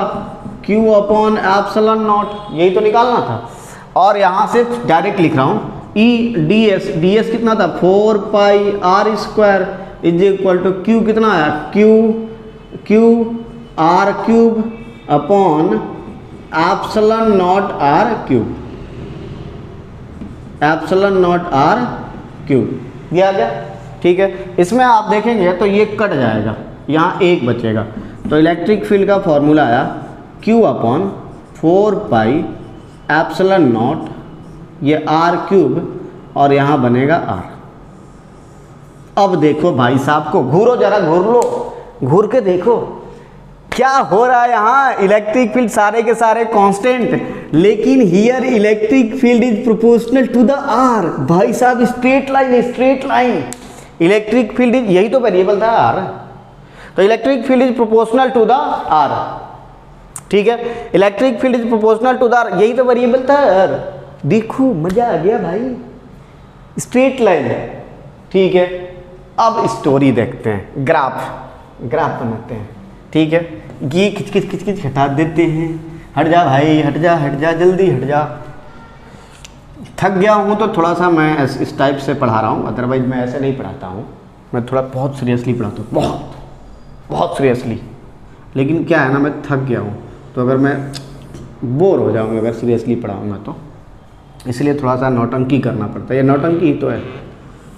Q upon epsilon not, यही तो निकालना था। और यहाँ से डायरेक्ट लिख रहा हूँ ई डी एस कितना था, 4 pi R square is equal to Q कितना आया, Q R cube upon epsilon naught R cube, epsilon naught R cube, ये आ गया, ठीक है। इसमें आप देखेंगे तो ये कट जाएगा, यहाँ एक बचेगा। तो इलेक्ट्रिक फील्ड का फॉर्मूला आया Q upon 4 pi epsilon naught, ये आर क्यूब और यहाँ बनेगा आर। अब देखो भाई साहब को, घूरो जरा, घूर लो, घूर के देखो क्या हो रहा है यहाँ। इलेक्ट्रिक फील्ड सारे के सारे कांस्टेंट, लेकिन here electric field is proportional to the R. भाई साहब स्ट्रेट लाइन है, straight line. Electric field is, यही तो वेरिएबल था आर, तो electric field is proportional to the R, ठीक है। Electric field is proportional to the R, यही तो वेरिएबल था आर। देखो मजा आ गया भाई, स्ट्रेट लाइन है, ठीक है। अब स्टोरी देखते हैं, ग्राफ बनाते हैं, ठीक है। ये खिच हटा देते हैं, हट जा भाई, हट जा जल्दी हट जा। थक गया हूँ तो थोड़ा सा मैं इस टाइप से पढ़ा रहा हूँ, अदरवाइज मैं ऐसे नहीं पढ़ाता हूँ, मैं थोड़ा बहुत सीरियसली पढ़ाता हूँ, बहुत सीरियसली। लेकिन क्या है ना, मैं थक गया हूँ, तो अगर मैं बोर हो जाऊँगा अगर सीरियसली पढ़ाऊँगा तो, इसलिए थोड़ा सा नौटंकी करना पड़ता है। ये नौटंकी ही तो है,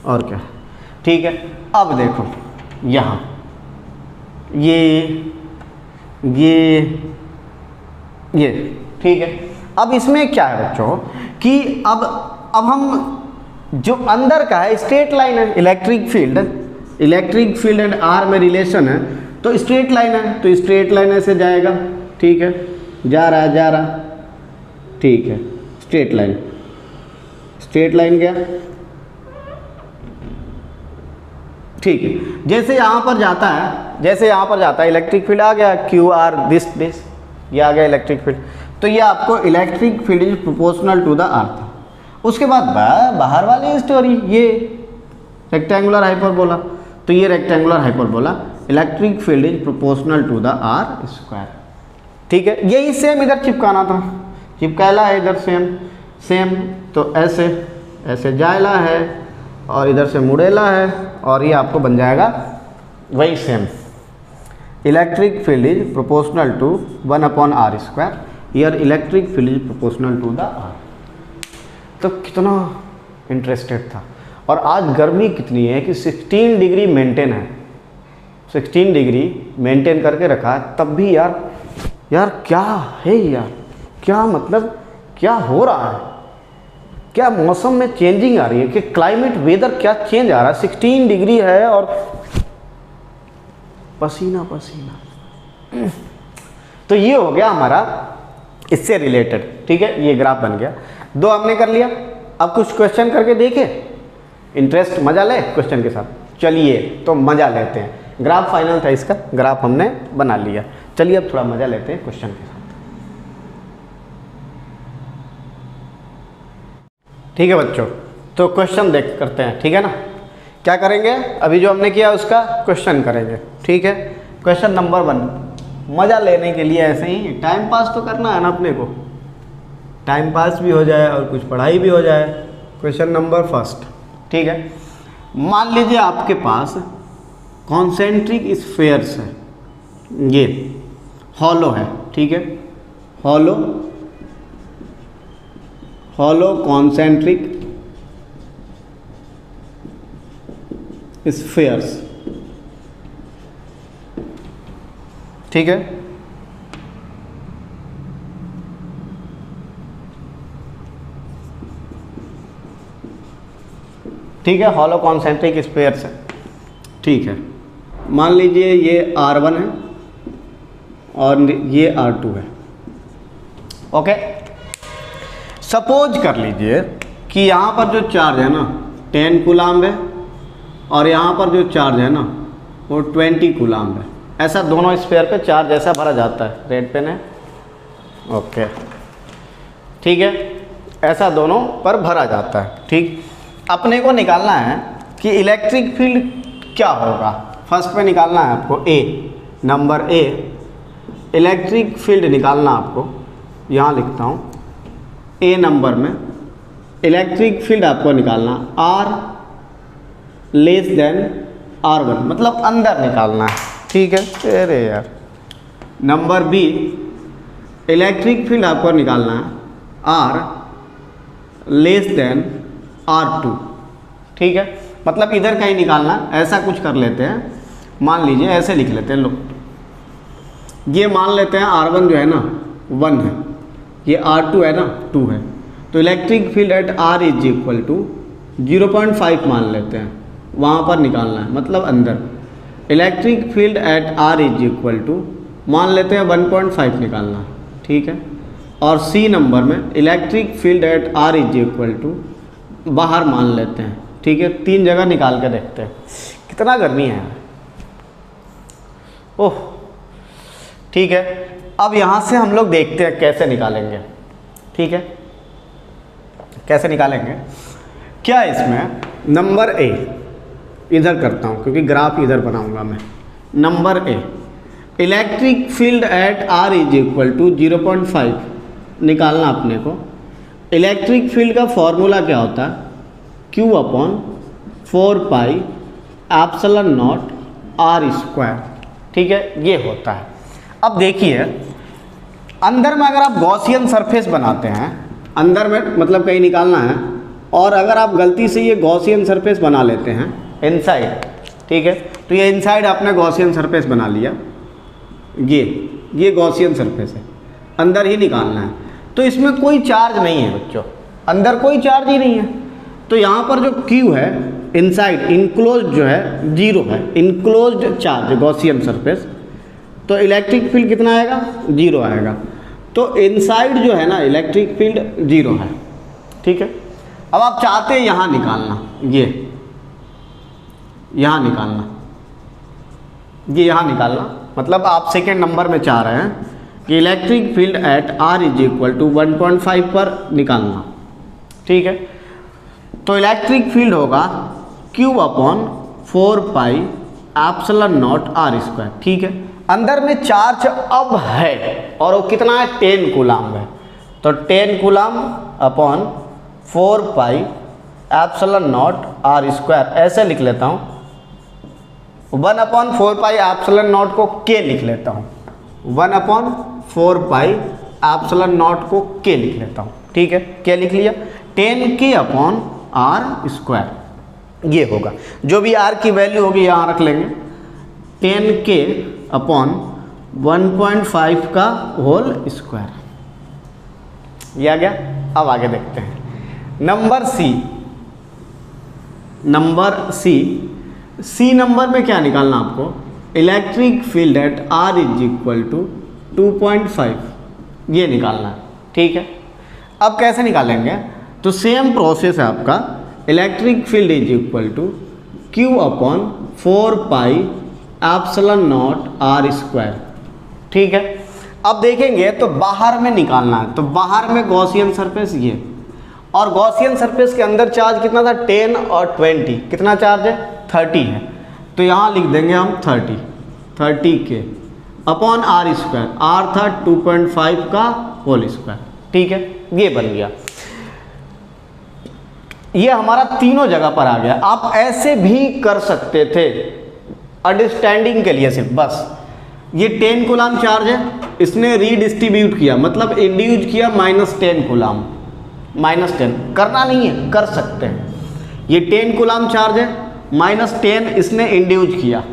और क्या, ठीक है। अब देखो यहाँ ये ठीक है। अब इसमें क्या है बच्चों कि अब हम जो अंदर का है स्ट्रेट लाइन है, इलेक्ट्रिक फील्ड एंड आर में रिलेशन है, तो स्ट्रेट लाइन है, तो स्ट्रेट लाइन ऐसे जाएगा, ठीक है, जा रहा, ठीक है। स्ट्रेट लाइन गया, ठीक है। जैसे यहाँ पर जाता है इलेक्ट्रिक फील्ड आ गया, क्यू आर दिस ये आ गया इलेक्ट्रिक फील्ड। तो ये आपको electric field is proportional to the R था। उसके बाद बाहर वाली स्टोरी, ये रेक्टेंगुलर हाइपरबोला, तो ये rectangular hyperbola electric field is proportional to the R square, ठीक है। यही सेम इधर चिपकाना था, चिपकाला है इधर सेम, तो ऐसे जायला है और इधर से मुड़ेला है, और ये आपको बन जाएगा वही same. Electric field is proportional to 1/r square, here electric field is proportional to the R. तो कितना इंटरेस्टेड था। और आज गर्मी कितनी है कि 16 डिग्री मेंटेन है, 16 डिग्री मेंटेन करके रखा है, तब भी यार क्या है यार, क्या मतलब क्या हो रहा है। क्या मौसम में चेंजिंग आ रही है, कि क्लाइमेट वेदर क्या चेंज आ रहा है। 16 डिग्री है और पसीना पसीना। तो ये हो गया हमारा इससे रिलेटेड, ठीक है, ये ग्राफ बन गया। 2 हमने कर लिया। अब कुछ क्वेश्चन करके देखे, इंटरेस्ट मजा ले क्वेश्चन के साथ। चलिए तो मजा लेते हैं। ग्राफ फाइनल था इसका, ग्राफ हमने बना लिया। चलिए अब थोड़ा मजा लेते हैं क्वेश्चन के साथ। ठीक है बच्चों, तो क्वेश्चन देख करते हैं, ठीक है ना। क्या करेंगे, अभी जो हमने किया उसका क्वेश्चन करेंगे, ठीक है। क्वेश्चन नंबर 1, मज़ा लेने के लिए ऐसे ही टाइम पास तो करना है ना अपने को, टाइम पास भी हो जाए और कुछ पढ़ाई भी हो जाए। क्वेश्चन नंबर 1, ठीक है। मान लीजिए आपके पास कॉन्सेंट्रिक स्फीयर्स है, ये हॉलो है, ठीक है, हॉलो कॉन्सेंट्रिक स्फीयर्स, ठीक है। ठीक है, हॉलो कॉन्सेंट्रिक स्फीयर्स है, ठीक है। मान लीजिए ये R1 है और ये R2 है, ओके। सपोज कर लीजिए कि यहाँ पर जो चार्ज है ना 10 कूलाम्ब है और यहाँ पर जो चार्ज है ना वो 20 कूलाम्ब है। ऐसा दोनों स्फीयर पे चार्ज ऐसा भरा जाता है, रेड पेन है, ओके, ठीक है, ऐसा दोनों पर भरा जाता है, ठीक। अपने को निकालना है कि इलेक्ट्रिक फील्ड क्या होगा। फर्स्ट पे निकालना है आपको ए, नंबर ए, इलेक्ट्रिक फील्ड निकालना आपको, यहाँ लिखता हूँ ए नंबर में इलेक्ट्रिक फील्ड आपको निकालना R लेस देन R1, मतलब अंदर निकालना है, ठीक है। अरे यार, नंबर बी, इलेक्ट्रिक फील्ड आपको निकालना है R लेस देन R2, ठीक है, मतलब इधर कहीं निकालना। ऐसा कुछ कर लेते हैं, मान लीजिए ऐसे लिख लेते हैं, लो ये मान लेते हैं R1 जो है ना 1 है, ये R2 है ना 2 है, तो electric field at R is equal to 0.5 मान लेते हैं, वहाँ पर निकालना है, मतलब अंदर। Electric field at R is equal to मान लेते हैं 1.5 निकालना है, ठीक है। और सी नंबर में electric field at R is equal to बाहर मान लेते हैं, ठीक है। 3 जगह निकाल के देखते हैं। कितना गर्मी है, ओह, ठीक है। अब यहाँ से हम लोग देखते हैं कैसे निकालेंगे, ठीक है, कैसे निकालेंगे। क्या इसमें नंबर ए, इधर करता हूँ क्योंकि ग्राफ इधर बनाऊंगा मैं। Number A, electric field at R is equal to 0.5 निकालना अपने को। इलेक्ट्रिक फील्ड का फॉर्मूला क्या होता है, Q/4πε0r², ठीक है, ये होता है। अब देखिए, अंदर में अगर आप गॉसियन सरफेस बनाते हैं, अंदर में मतलब कहीं निकालना है, और अगर आप गलती से ये गॉसियन सरफेस बना लेते हैं इनसाइड, ठीक है, तो ये इनसाइड आपने गॉसियन सरफेस बना लिया, ये गॉसियन सरफेस है, अंदर ही निकालना है। तो इसमें कोई चार्ज नहीं है बच्चों, अंदर कोई चार्ज ही नहीं है, तो यहाँ पर जो Q है इनसाइड इनक्लोज जो है 0 है, इनक्लोज्ड चार्ज गॉसियन सरफेस, तो इलेक्ट्रिक फील्ड कितना आएगा, 0 आएगा। तो इनसाइड जो है ना इलेक्ट्रिक फील्ड 0 है, ठीक है। अब आप चाहते हैं यहाँ निकालना, ये यहाँ निकालना, ये यहाँ निकालना, मतलब आप सेकेंड नंबर में चाह रहे हैं कि electric field at R is equal to 1.5 पर निकालना, ठीक है। तो इलेक्ट्रिक फील्ड होगा Q/4πε0r², ठीक है। अंदर में चार्ज अब है और वो कितना है, 10 कूलाम्ब है, तो 10 कूलाम्ब अपॉन 4πε0r², ऐसे लिख लेता हूँ। 1/4πε0 को K लिख लेता हूँ, 1/4πε0 को K लिख लेता हूँ, ठीक है, K लिख लिया। 10K/r², ये होगा, जो भी R की वैल्यू होगी यहाँ रख लेंगे, 10K/1.5 का होल स्क्वायर, ये आ गया। अब आगे देखते हैं। नंबर सी नंबर में क्या निकालना आपको, electric field at R is equal to 2.5, ये निकालना है। ठीक है, अब कैसे निकालेंगे, तो सेम प्रोसेस है आपका, electric field is equal to Q upon 4 pi epsilon naught R square. ठीक है, अब देखेंगे तो बाहर में निकालना है, तो बाहर में गॉसियन सरफेस ये, और गॉसियन सरफेस के अंदर चार्ज कितना था 10 और 20, कितना चार्ज है 30 है, तो यहाँ लिख देंगे हम 30 के अपॉन R स्क्वायर, R था 2.5 का होल स्क्वायर। ठीक है, ये बन गया, ये हमारा तीनों जगह पर आ गया। आप ऐसे भी कर सकते थे अंडरस्टैंडिंग के लिए सिर्फ, बस ये 10 कूलाम चार्ज है, इसने रीडिस्ट्रीब्यूट किया मतलब इंड्यूज किया -10 कूलाम, -10 करना नहीं है, कर सकते हैं। ये 10 कूलाम चार्ज है, -10 इसने इंड्यूज किया।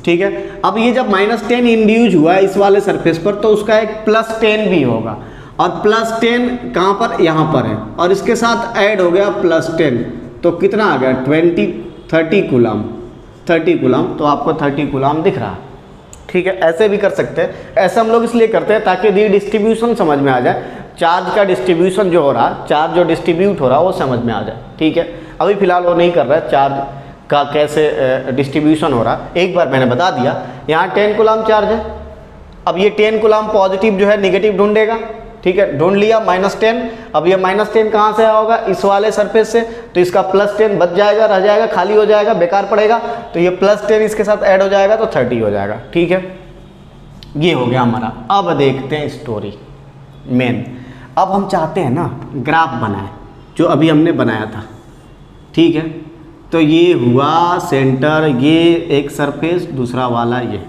ठीक है, अब ये जब -10 इंड्यूज हुआ है इस वाले सरफेस पर, तो उसका एक +10 भी होगा, और +10 कहाँ पर, यहाँ पर है, और इसके साथ ऐड हो गया +10, तो कितना आ गया 30 कूलाम, 30 कूलाम, तो आपको 30 कूलाम दिख रहा है। ठीक है, ऐसे भी कर सकते हैं, ऐसा हम लोग इसलिए करते हैं ताकि रीडिस्ट्रीब्यूशन समझ में आ जाए, चार्ज का डिस्ट्रीब्यूशन जो हो रहा है, चार्ज जो डिस्ट्रीब्यूट हो रहा है वो समझ में आ जाए। ठीक है, अभी फिलहाल वो नहीं कर रहा है, चार्ज का कैसे डिस्ट्रीब्यूशन हो रहा, एक बार मैंने बता दिया। यहाँ 10 कूलाम चार्ज है, अब ये 10 कूलाम पॉजिटिव जो है निगेटिव ढूंढेगा। ठीक है, ढूंढ लिया -10, अब ये -10 कहाँ से आया होगा, इस वाले सरफेस से, तो इसका +10 बच जाएगा, रह जाएगा, खाली हो जाएगा, बेकार पड़ेगा, तो ये +10 इसके साथ ऐड हो जाएगा तो 30 हो जाएगा। ठीक है, ये हो गया हमारा। अब देखते हैं स्टोरी मेन। अब हम चाहते हैं ना ग्राफ बनाए, जो अभी हमने बनाया था। ठीक है, तो ये हुआ सेंटर, ये एक सरफेस, दूसरा वाला ये।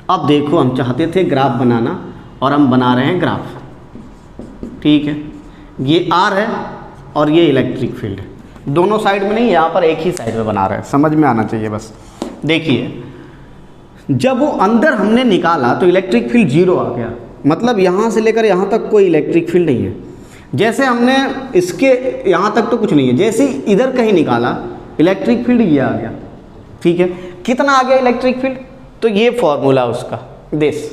अब देखो हम चाहते थे ग्राफ बनाना, और हम बना रहे हैं ग्राफ। ठीक है, ये R है और ये इलेक्ट्रिक फील्ड है, दोनों साइड में नहीं, यहाँ पर एक ही साइड में बना रहे हैं, समझ में आना चाहिए बस। देखिए, जब वो अंदर हमने निकाला तो इलेक्ट्रिक फील्ड 0 आ गया, मतलब यहाँ से लेकर यहाँ तक कोई इलेक्ट्रिक फील्ड नहीं है। जैसे हमने इसके यहाँ तक तो कुछ नहीं है, जैसे इधर कहीं निकाला इलेक्ट्रिक फील्ड ये आ गया। ठीक है, कितना आ गया इलेक्ट्रिक फील्ड, तो ये फॉर्मूला उसका दिस।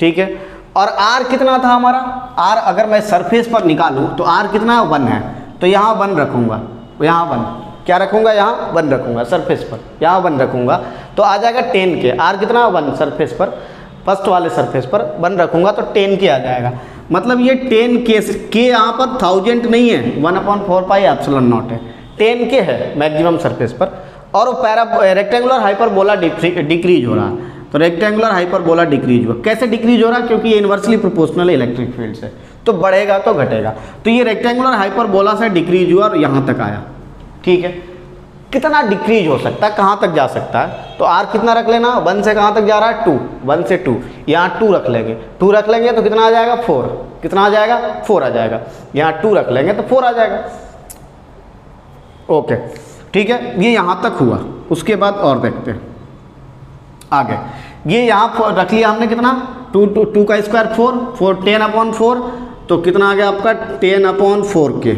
ठीक है, और R कितना था हमारा, R अगर मैं सरफेस पर निकालूं तो R कितना 1 है, तो यहाँ 1 रखूँगा, यहाँ 1 क्या रखूँगा, यहाँ 1 रखूँगा सरफेस पर, यहाँ 1 रखूँगा, तो आ जाएगा 10 के। R कितना 1 सरफेस पर, फर्स्ट वाले सरफेस पर 1 रखूँगा तो 10 के आ जाएगा, मतलब ये 10 के यहाँ पर 1000 नहीं है, 1/4 पाई एप्सिलॉन नॉट है, 10 के है मैक्सिमम सरफेस पर। और वो रेक्टेंगुलर हाइपरबोला डिक्रीज हो रहा है, तो रेक्टेंगुलर हाइपरबोला डिक्रीज हुआ, कैसे डिक्रीज हो रहा है, क्योंकि ये इन्वर्सली प्रोपोर्शनल है इलेक्ट्रिक फील्ड से, तो बढ़ेगा तो घटेगा, तो ये रेक्टेंगुलर हाइपरबोला से डिक्रीज हुआ और यहाँ तक आया। ठीक है, कितना डिक्रीज हो सकता है, कहाँ तक जा सकता है, तो R कितना रख लेना, 1 से कहाँ तक जा रहा है 2, 1 से 2, यहाँ 2 रख लेंगे, 2 रख लेंगे तो कितना आ जाएगा 4, कितना आ जाएगा 4 आ जाएगा, यहाँ 2 रख लेंगे तो 4 आ जाएगा। ओके, ठीक है, ये यहाँ तक हुआ। उसके बाद और देखते हैं आगे, ये यहाँ रख लिया हमने कितना 2 का स्क्वायर 4, 10/4, तो कितना आ गया आपका 10/4 के,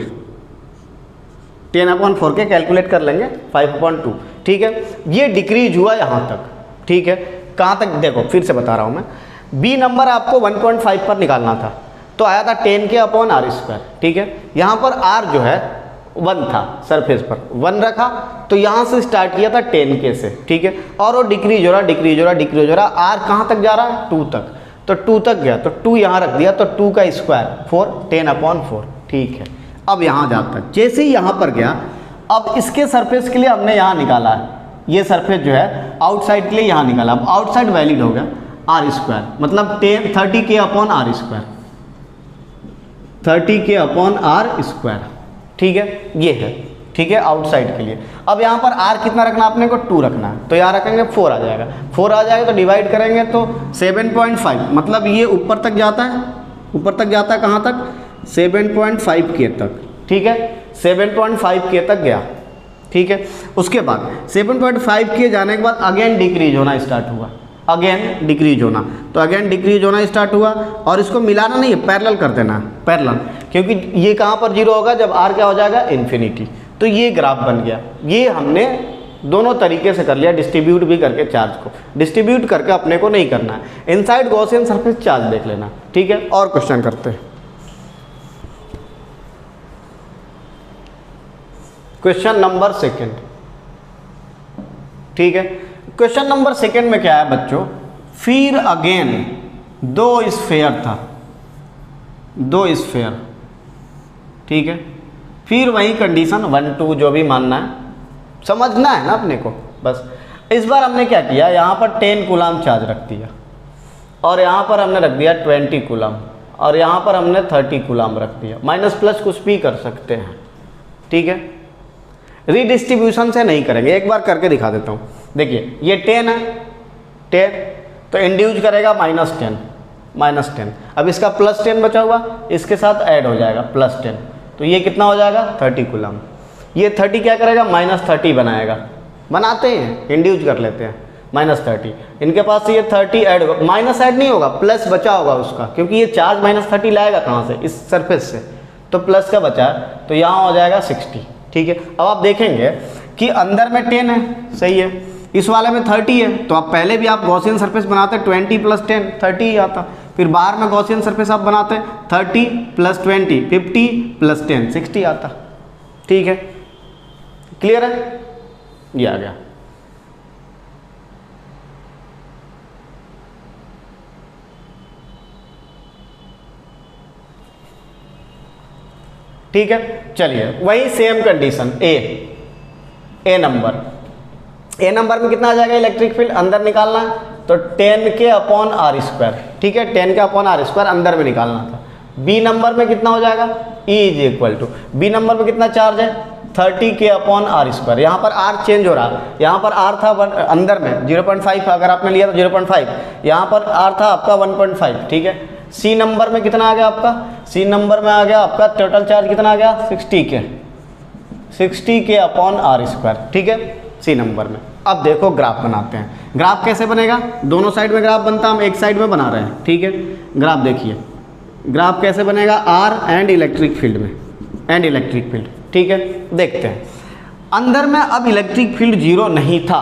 10/4 के कैलकुलेट कर लेंगे 5/2। ठीक है, ये डिक्रीज हुआ यहाँ तक। ठीक है, कहाँ तक देखो फिर से बता रहा हूँ मैं, B नंबर आपको 1.5 पर निकालना था, तो आया था 10 के/R²। ठीक है, यहाँ पर R जो है 1 था सरफेस पर, 1 रखा, तो यहाँ से स्टार्ट किया था 10 के से। ठीक है, और वो डिक्रीज हो रहा, डिक्रीज हो रहा, डिक्रीज हो रहा, R कहाँ तक जा रहा है 2 तक, तो 2 तक गया, तो 2 यहाँ रख दिया, तो 2 का स्क्वायर 4, 10/4। ठीक है, अब यहाँ जाता है, जैसे ही यहाँ पर गया, अब इसके सरफेस के लिए हमने यहाँ निकाला है, ये सरफेस जो है आउटसाइड के लिए यहाँ निकाला, अब आउटसाइड वैलिड हो गया R², मतलब 30 के/R², 30 के/R²। ठीक है, ये है। ठीक है, आउटसाइड के लिए। अब यहाँ पर R कितना रखना अपने को 2 रखना है, तो यहाँ रखेंगे 4 आ जाएगा, 4 आ जाएगा तो डिवाइड करेंगे तो 7.5, मतलब ये ऊपर तक जाता है, ऊपर तक जाता है कहाँ तक 7.5 के तक। ठीक है, 7.5 के तक गया। ठीक है, उसके बाद 7.5 के जाने के बाद अगेन डिक्रीज होना स्टार्ट हुआ, अगेन डिक्रीज होना, तो अगेन डिक्रीज होना स्टार्ट हुआ, और इसको मिलाना नहीं है, पैरेलल कर देना है, पैरेलल। क्योंकि ये कहाँ पर जीरो होगा, जब आर क्या हो जाएगा, इन्फिनिटी। तो ये ग्राफ बन गया। ये हमने दोनों तरीके से कर लिया, डिस्ट्रीब्यूट भी करके चार्ज को, डिस्ट्रीब्यूट करके अपने को नहीं करना है। इनसाइड गॉसियन सरफेस चार्ज देख लेना, ठीक है। और क्वेश्चन करते हैं। क्वेश्चन नंबर सेकंड, ठीक है। क्वेश्चन नंबर सेकंड में क्या है बच्चों, फिर अगेन दो स्फेयर था, दो स्फेयर, ठीक है। फिर वही कंडीशन 1 2 जो भी मानना है, समझना है ना अपने को बस। इस बार हमने क्या किया, यहाँ पर 10 कूलम चार्ज रख दिया और यहाँ पर हमने रख दिया 20 कूलम और यहाँ पर हमने 30 कूलम रख दिया। माइनस प्लस कुछ भी कर सकते हैं, ठीक है। रीडिस्ट्रीब्यूशन से नहीं करेंगे, एक बार करके दिखा देता हूँ। देखिए ये 10 है, 10 तो इंड्यूस करेगा -10। अब इसका +10 बचा हुआ, इसके साथ ऐड हो जाएगा +10, तो ये कितना हो जाएगा 30 कूलम। ये 30 क्या करेगा, -30 बनाएगा, बनाते हैं इंड्यूस कर लेते हैं -30। इनके पास से ये 30 ऐड होगा, माइनस ऐड नहीं होगा, प्लस बचा होगा उसका, क्योंकि ये चार्ज -30 लाएगा कहाँ से, इस सरफेस से, तो प्लस का बचा है, तो यहाँ हो जाएगा 60, ठीक है। अब आप देखेंगे कि अंदर में 10 है, सही है, इस वाले में 30 है, तो आप पहले भी आप गॉसियन सरफेस बनाते 20 + 10 30 ही आता। फिर बाहर में गॉसियन सरफेस आप बनाते 30 + 20 50 + 10 60 आता, ठीक है। क्लियर है, ये आ गया। ठीक है, चलिए वही सेम कंडीशन ए नंबर में कितना आ जाएगा इलेक्ट्रिक फील्ड, अंदर निकालना है तो 10K/r², ठीक है, 10K/r² अंदर में निकालना था। बी नंबर में कितना हो जाएगा, E = बी नंबर में कितना चार्ज है 30K/r²। यहाँ पर r चेंज हो रहा है, यहाँ पर r था अंदर में 0.5, अगर आपने लिया तो 0.5, यहाँ पर r था आपका 1.5, ठीक है। सी नंबर में कितना आ गया आपका, सी नंबर में आ गया आपका टोटल चार्ज कितना आ गया 60K/r², ठीक है, सी नंबर में। अब देखो ग्राफ बनाते हैं। ग्राफ कैसे बनेगा, दोनों साइड में ग्राफ बनता है, हम एक साइड में बना रहे हैं, ठीक है। ग्राफ देखिए, ग्राफ कैसे बनेगा, r एंड इलेक्ट्रिक फील्ड में, एंड इलेक्ट्रिक फील्ड, ठीक है। देखते हैं अंदर में, अब इलेक्ट्रिक फील्ड 0 नहीं था,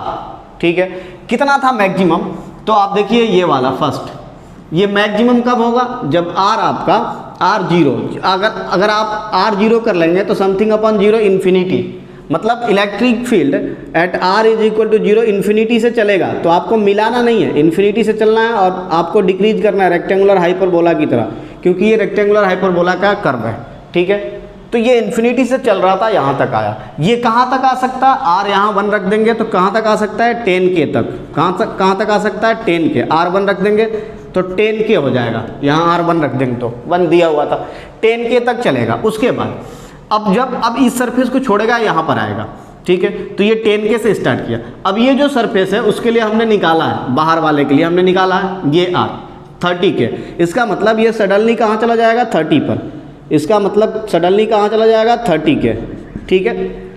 ठीक है। कितना था मैक्सिमम, तो आप देखिए ये वाला फर्स्ट, ये मैक्सिमम कब होगा, जब r आपका r0, अगर आप r0 कर लेंगे तो समथिंग अपॉन 0 इन्फिनिटी, मतलब electric field at r = 0 infinity से चलेगा, तो आपको मिलाना नहीं है, इन्फिनिटी से चलना है और आपको डिक्रीज करना है रेक्टेंगुलर हाइपरबोला की तरह, क्योंकि ये रेक्टेंगुलर हाइपरबोला का कर्व है, ठीक है। तो ये इन्फिनिटी से चल रहा था, यहाँ तक आया। ये कहाँ तक आ सकता है, r यहाँ 1 रख देंगे तो कहाँ तक आ सकता है 10K तक, कहाँ तक आ सकता है 10K, r1 रख देंगे तो 10K हो जाएगा, यहाँ r1 रख देंगे तो 1 दिया हुआ था, 10K तक चलेगा। उसके बाद अब इस सरफेस को छोड़ेगा, यहाँ पर आएगा, ठीक है। तो ये 10K से स्टार्ट किया। अब ये जो सरफेस है उसके लिए हमने निकाला है, बाहर वाले के लिए हमने निकाला है ये r 30K, इसका मतलब ये सडनली कहाँ चला जाएगा 30 पर, इसका मतलब सडनली कहाँ चला जाएगा 30K, ठीक है।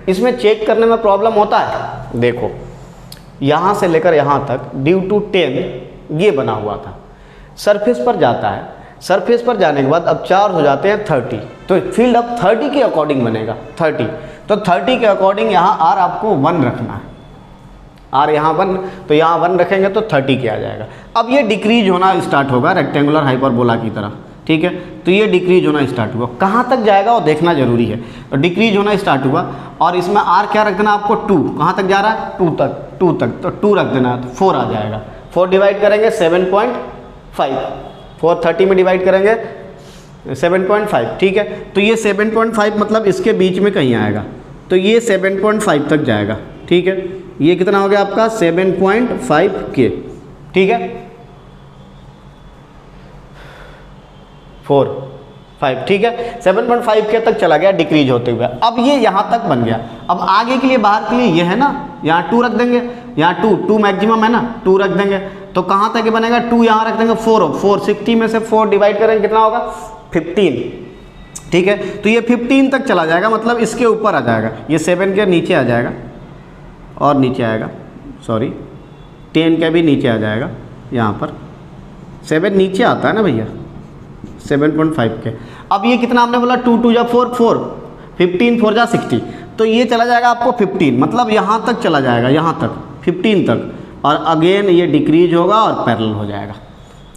इसमें चेक करने में प्रॉब्लम होता है, देखो यहाँ से लेकर यहाँ तक ड्यू टू 10 ये बना हुआ था, सरफेस पर जाता है, सरफेस पर जाने के बाद अब चार्ज हो जाते हैं 30, तो फील्ड अब 30 के अकॉर्डिंग बनेगा 30, तो 30 के अकॉर्डिंग यहाँ r आपको 1 रखना है, r यहाँ 1, तो यहाँ 1 रखेंगे तो 30 के आ जाएगा। अब ये डिक्रीज होना स्टार्ट होगा रेक्टेंगुलर हाइपरबोला की तरह, ठीक है। तो ये डिक्रीज होना स्टार्ट हुआ, कहाँ तक जाएगा वो देखना जरूरी है। तो डिक्रीज होना स्टार्ट हुआ और इसमें r क्या रख देना आपको 2, कहाँ तक जा रहा है 2 तक, तो 2 रख देना है तो 4 आ जाएगा। 4 डिवाइड करेंगे 7.5, 4 30 में डिवाइड करेंगे 7.5, ठीक है। तो ये 7.5 मतलब इसके बीच में कहीं आएगा, तो ये 7.5 तक जाएगा, ठीक है। ये कितना हो गया आपका 7.5K, ठीक है, 4 5, ठीक है, 7.5K तक चला गया डिक्रीज होते हुए। अब ये यहाँ तक बन गया। अब आगे के लिए बाहर के लिए ये है ना, यहाँ 2 रख देंगे, यहाँ 2 मैक्सिमम है ना, 2 रख देंगे तो कहाँ तक बनेगा 2, यहाँ रख देंगे 4 60 में से 4 डिवाइड करेंगे कितना होगा 15, ठीक है। तो ये 15 तक चला जाएगा, मतलब इसके ऊपर आ जाएगा, ये 7 के नीचे आ जाएगा और नीचे आएगा, सॉरी 10 के भी नीचे आ जाएगा, यहाँ पर 7 नीचे आता है ना भैया, 7.5 के। अब ये कितना आपने बोला 2 2 जा 4 4, 15 4 जा 60, तो ये चला जाएगा आपको 15, मतलब यहाँ तक चला जाएगा, यहाँ तक 15 तक, और अगेन ये डिक्रीज होगा और पैरेलल हो जाएगा।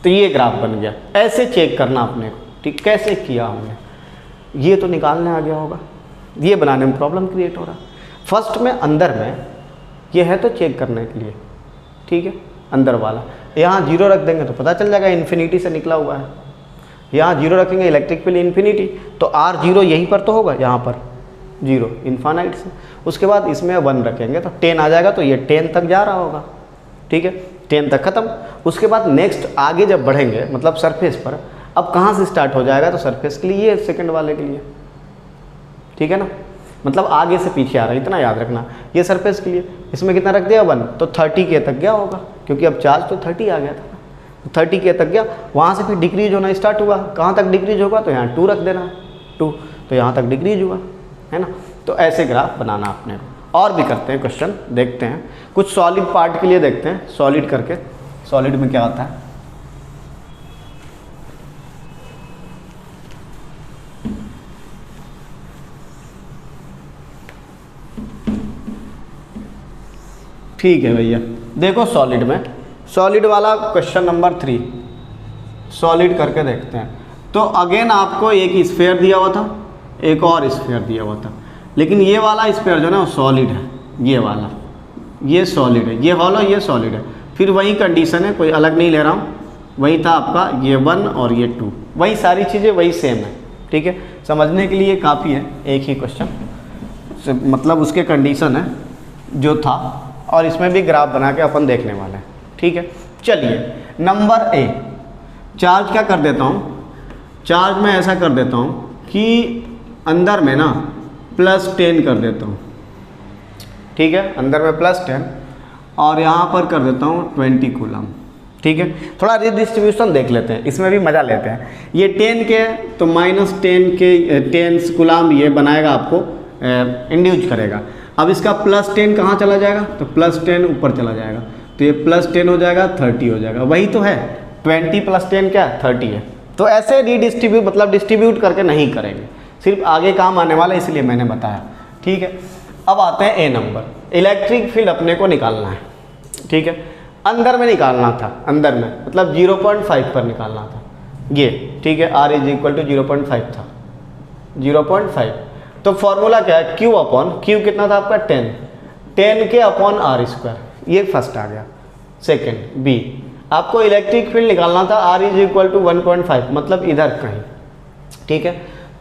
तो ये ग्राफ बन गया। ऐसे चेक करना आपने को, ठीक, कैसे किया हमने, ये तो निकालने आ गया होगा, ये बनाने में प्रॉब्लम क्रिएट हो रहा। फर्स्ट में अंदर में ये है तो चेक करने के लिए, ठीक है, अंदर वाला यहाँ 0 रख देंगे तो पता चल जाएगा इन्फिनिटी से निकला हुआ है। यहाँ 0 रखेंगे इलेक्ट्रिक फील्ड इन्फिनिटी, तो R0 यहीं पर तो होगा, यहाँ पर 0 इन्फानाइट से। उसके बाद इसमें 1 रखेंगे तो 10 आ जाएगा, तो ये 10 तक जा रहा होगा, ठीक है, 10 तक ख़त्म। उसके बाद नेक्स्ट आगे जब बढ़ेंगे मतलब सरफेस पर, अब कहाँ से स्टार्ट हो जाएगा, तो सरफेस के लिए, सेकंड वाले के लिए, ठीक है ना, मतलब आगे से पीछे आ रहा है, इतना याद रखना। ये सरफेस के लिए इसमें कितना रख दिया 1, तो 30K तक गया होगा, क्योंकि अब चार्ज तो 30 आ गया था, तो 30K तक गया। वहाँ से फिर डिक्रीज होना स्टार्ट हुआ, कहाँ तक डिक्रीज होगा, तो यहाँ 2 रख देना, 2, तो यहाँ तक डिक्रीज हुआ, है ना। तो ऐसे ग्राफ बनाना आपने को। और भी करते हैं क्वेश्चन, देखते हैं कुछ सॉलिड पार्ट के लिए, देखते हैं सॉलिड करके, सॉलिड में क्या होता है। ठीक है भैया, देखो सॉलिड में, सॉलिड वाला क्वेश्चन नंबर 3 सॉलिड करके देखते हैं। तो अगेन आपको एक स्फीयर दिया हुआ था, एक और स्फीयर दिया हुआ था, लेकिन ये वाला स्फीयर जो है ना वो सॉलिड है, ये वाला, ये सॉलिड है, ये हॉलो, ये सॉलिड है। फिर वही कंडीशन है, कोई अलग नहीं ले रहा हूँ, वही था आपका ये 1 और ये 2, वही सारी चीज़ें वही सेम है, ठीक है। समझने के लिए काफ़ी है, एक ही क्वेश्चन, मतलब उसके कंडीशन है जो था, और इसमें भी ग्राफ बना के अपन देखने वाले हैं, ठीक है। चलिए नंबर ए, चार्ज क्या कर देता हूँ, चार्ज में ऐसा कर देता हूँ कि अंदर में ना +10 कर देता हूँ, ठीक है, अंदर में +10, और यहाँ पर कर देता हूँ 20 कूलम, ठीक है। थोड़ा रिडिस्ट्रीब्यूशन देख लेते हैं, इसमें भी मज़ा लेते हैं। ये 10 के तो -10 के 10 कूलम ये बनाएगा, आपको इंड्यूज करेगा। अब इसका +10 कहाँ चला जाएगा, तो +10 ऊपर चला जाएगा, तो ये +10 हो जाएगा, 30 हो जाएगा, वही तो है, 20 + 10 क्या है, 30 है। तो ऐसे रिडिस्ट्रीब्यूट, मतलब डिस्ट्रीब्यूट करके नहीं करेंगे, सिर्फ आगे काम आने वाला है, इसलिए मैंने बताया, ठीक है। अब आते हैं ए नंबर, इलेक्ट्रिक फील्ड अपने को निकालना है, ठीक है, अंदर में निकालना था, अंदर में मतलब 0.5 पर निकालना था ये, ठीक है। R = 0.5 था, 0.5, तो फॉर्मूला क्या है, Q कितना था आपका 10 के अपॉन R², ये फर्स्ट आ गया। सेकेंड बी, आपको इलेक्ट्रिक फील्ड निकालना था, R = 1.5, मतलब इधर कहीं, ठीक है,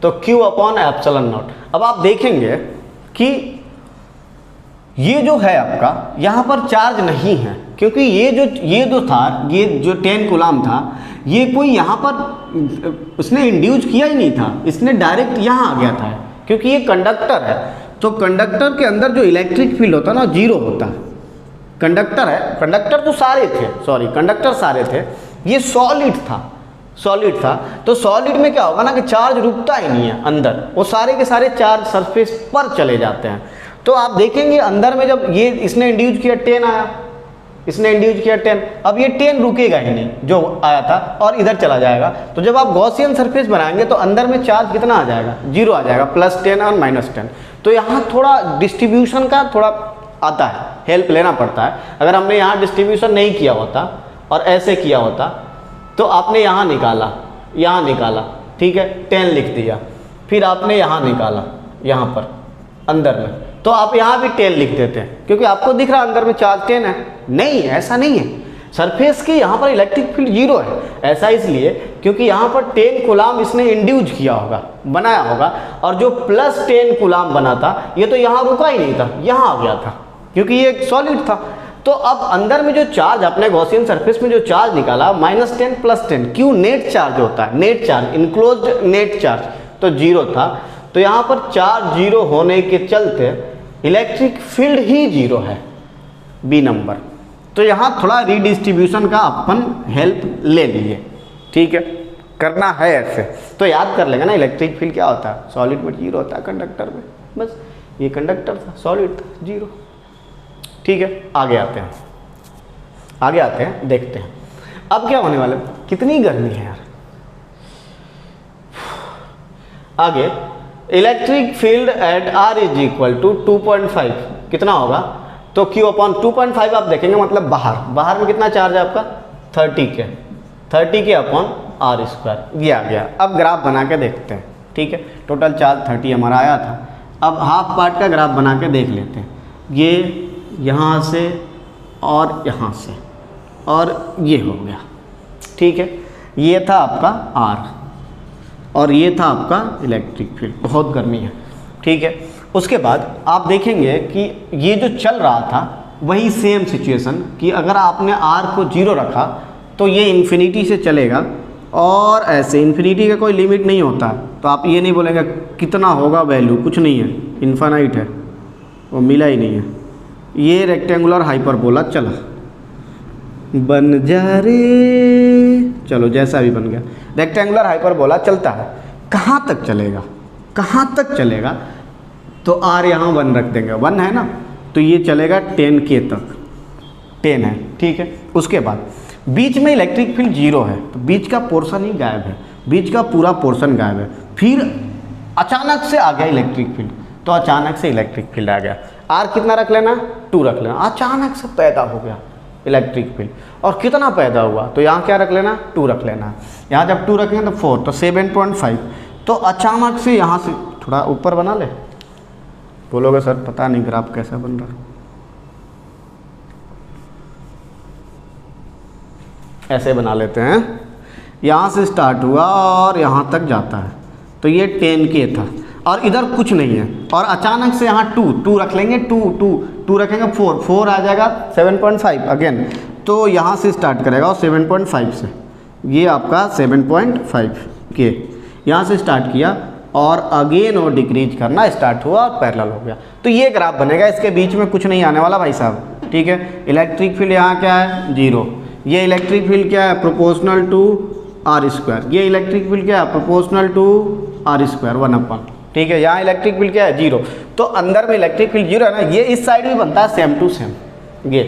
तो Q/ε0। अब आप देखेंगे कि ये जो है आपका यहाँ पर चार्ज नहीं है, क्योंकि ये जो था, ये जो 10 कूलम था, ये कोई यहाँ पर उसने इंड्यूस किया ही नहीं था, इसने डायरेक्ट यहाँ आ गया था, क्योंकि ये कंडक्टर है, तो कंडक्टर के अंदर जो इलेक्ट्रिक फील्ड होता है ना 0 होता है। कंडक्टर है, कंडक्टर तो सारे थे, सॉरी कंडक्टर सारे थे, ये सॉलिड था, तो सॉलिड में क्या होगा ना कि चार्ज रुकता ही नहीं है अंदर, वो सारे के सारे चार्ज सरफेस पर चले जाते हैं। तो आप देखेंगे अंदर में जब ये इसने इंड्यूस किया 10 आया, इसने इंड्यूस किया 10, अब ये 10 रुकेगा ही नहीं जो आया था, और इधर चला जाएगा। तो जब आप गॉसियन सरफेस बनाएंगे तो अंदर में चार्ज कितना आ जाएगा, 0 आ जाएगा, +10 और -10। तो यहाँ थोड़ा डिस्ट्रीब्यूशन का थोड़ा आता है, हेल्प लेना पड़ता है। अगर हमने यहाँ डिस्ट्रीब्यूशन नहीं किया होता और ऐसे किया होता, तो आपने यहाँ निकाला, ठीक है, 10 लिख दिया, फिर आपने यहाँ निकाला, यहाँ पर अंदर में, तो आप यहाँ भी 10 लिख देते हैं, क्योंकि आपको दिख रहा है अंदर में चार्ज 10 है। नहीं, ऐसा नहीं है, सरफेस के यहाँ पर इलेक्ट्रिक फील्ड 0 है। ऐसा इसलिए क्योंकि यहाँ पर 10 कूलम इसने इंड्यूस किया होगा, बनाया होगा, और जो +10 कूलम बना था ये तो यहाँ रुका ही नहीं था, यहाँ आ गया था, क्योंकि ये एक सॉलिड था। तो अब अंदर में जो चार्ज अपने गॉसियन सरफेस में जो चार्ज निकाला, -10 + 10, क्यों नेट चार्ज होता है, net charge, enclosed net charge, तो 0 था। तो यहाँ पर चार्ज 0 होने के चलते इलेक्ट्रिक फील्ड ही 0 है, बी नंबर। तो यहाँ थोड़ा रिडिस्ट्रीब्यूशन का अपन हेल्प ले लिए, ठीक है, करना है ऐसे, तो याद कर लेगा ना इलेक्ट्रिक फील्ड क्या होता है, सॉलिड में 0 होता है, कंडक्टर में बस, ये कंडक्टर था, सॉलिड था, 0, ठीक है। आगे आते हैं, देखते हैं अब क्या होने वाला है। कितनी गर्मी है यार, आगे electric field at R is equal to 2.5 कितना होगा, तो Q अपॉन 2.5 आप देखेंगे मतलब बाहर में कितना चार्ज है आपका 30 के अपॉन R स्क्वायर, ये आ गया। अब ग्राफ बना के देखते हैं, ठीक है, टोटल चार्ज 30 हमारा आया था। अब हाफ पार्ट का ग्राफ बना के देख लेते हैं, ये यहाँ से और यहाँ से और ये हो गया, ठीक है, ये था आपका R और ये था आपका इलेक्ट्रिक फील्ड, बहुत गर्मी है, ठीक है। उसके बाद आप देखेंगे कि ये जो चल रहा था वही सेम सिचुएशन कि अगर आपने R को 0 रखा तो ये इन्फिनिटी से चलेगा और ऐसे इन्फिनिटी का कोई लिमिट नहीं होता, तो आप ये नहीं बोलेंगे कितना होगा वैल्यू, कुछ नहीं है, इन्फानाइट है, वो मिला ही नहीं है। ये रेक्टेंगुलर हाइपरबोला चला, बन जा रे, चलो जैसा भी बन गया, रेक्टेंगुलर हाइपरबोला चलता है। कहाँ तक चलेगा, कहाँ तक चलेगा, तो R यहाँ 1 रख देंगे, 1 है ना, तो ये चलेगा 10K तक, 10 है, ठीक है। उसके बाद बीच में इलेक्ट्रिक फील्ड 0 है, तो बीच का पोर्शन ही गायब है, बीच का पूरा पोर्शन गायब है। फिर अचानक से आ गया इलेक्ट्रिक फील्ड, तो अचानक से इलेक्ट्रिक फील्ड आ गया। R कितना रख लेना, 2 रख लेना, अचानक से पैदा हो गया इलेक्ट्रिक फील्ड। और कितना पैदा हुआ, तो यहाँ क्या रख लेना, 2 रख लेना। यहाँ जब 2 रखेंगे तो 4, तो 7.5। तो अचानक से यहाँ से थोड़ा ऊपर बना ले, बोलोगे सर पता नहीं ग्राफ कैसा बन रहा, ऐसे बना लेते हैं। यहाँ से स्टार्ट हुआ और यहाँ तक जाता है, तो ये 10K था और इधर कुछ नहीं है, और अचानक से यहाँ 2 रख लेंगे, 2 रखेंगे, 4 आ जाएगा 7.5 अगेन, तो यहाँ से स्टार्ट करेगा और 7.5 से, ये आपका 7.5K यहाँ से स्टार्ट किया और अगेन और डिक्रीज करना स्टार्ट हुआ और पैरेलल हो गया। तो ये ग्राफ बनेगा, इसके बीच में कुछ नहीं आने वाला भाई साहब, ठीक है। इलेक्ट्रिक फील्ड यहाँ क्या है, 0, ये इलेक्ट्रिक फील्ड क्या है, प्रोपोर्शनल टू R स्क्वायर, ये इलेक्ट्रिक फील्ड क्या है, प्रोपोर्शनल टू R स्क्वायर 1/, ठीक है। यहाँ इलेक्ट्रिक फील्ड क्या है, 0, तो अंदर में इलेक्ट्रिक फील्ड 0 है ना, ये इस साइड भी बनता है सेम टू सेम, ये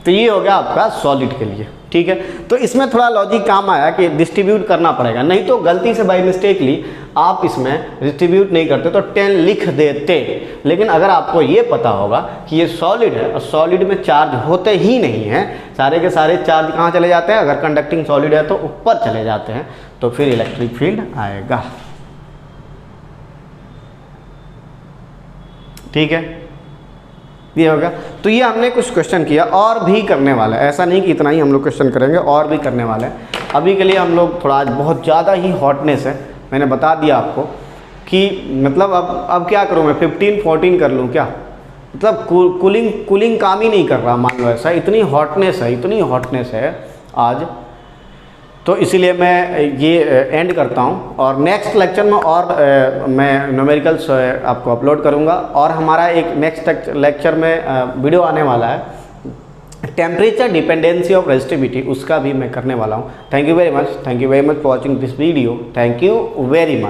तो ये हो गया आपका सॉलिड के लिए, ठीक है। तो इसमें थोड़ा लॉजिक काम आया कि डिस्ट्रीब्यूट करना पड़ेगा, नहीं तो गलती से बाई मिस्टेकली आप इसमें डिस्ट्रीब्यूट नहीं करते तो 10 लिख देते। लेकिन अगर आपको ये पता होगा कि ये सॉलिड है और सॉलिड में चार्ज होते ही नहीं है, सारे के सारे चार्ज कहाँ चले जाते हैं, अगर कंडक्टिंग सॉलिड है तो ऊपर चले जाते हैं, तो फिर इलेक्ट्रिक फील्ड आएगा, ठीक है। ये होगा, तो ये हमने कुछ क्वेश्चन किया, और भी करने वाला है, ऐसा नहीं कि इतना ही हम लोग क्वेश्चन करेंगे, और भी करने वाले हैं। अभी के लिए हम लोग थोड़ा, आज बहुत ज़्यादा ही हॉटनेस है, मैंने बता दिया आपको कि मतलब अब क्या करूँ मैं, 15-14 कर लूँ क्या, मतलब कूलिंग काम ही नहीं कर रहा, मान लो ऐसा, इतनी हॉटनेस है आज। तो इसीलिए मैं ये एंड करता हूँ, और नेक्स्ट लेक्चर में और मैं न्यूमेरिकल्स आपको अपलोड करूँगा, और हमारा एक नेक्स्ट लेक्चर में वीडियो आने वाला है टेम्परेचर डिपेंडेंसी ऑफ रेजिस्टिविटी, उसका भी मैं करने वाला हूँ। Thank you very much for watching this video, thank you very much.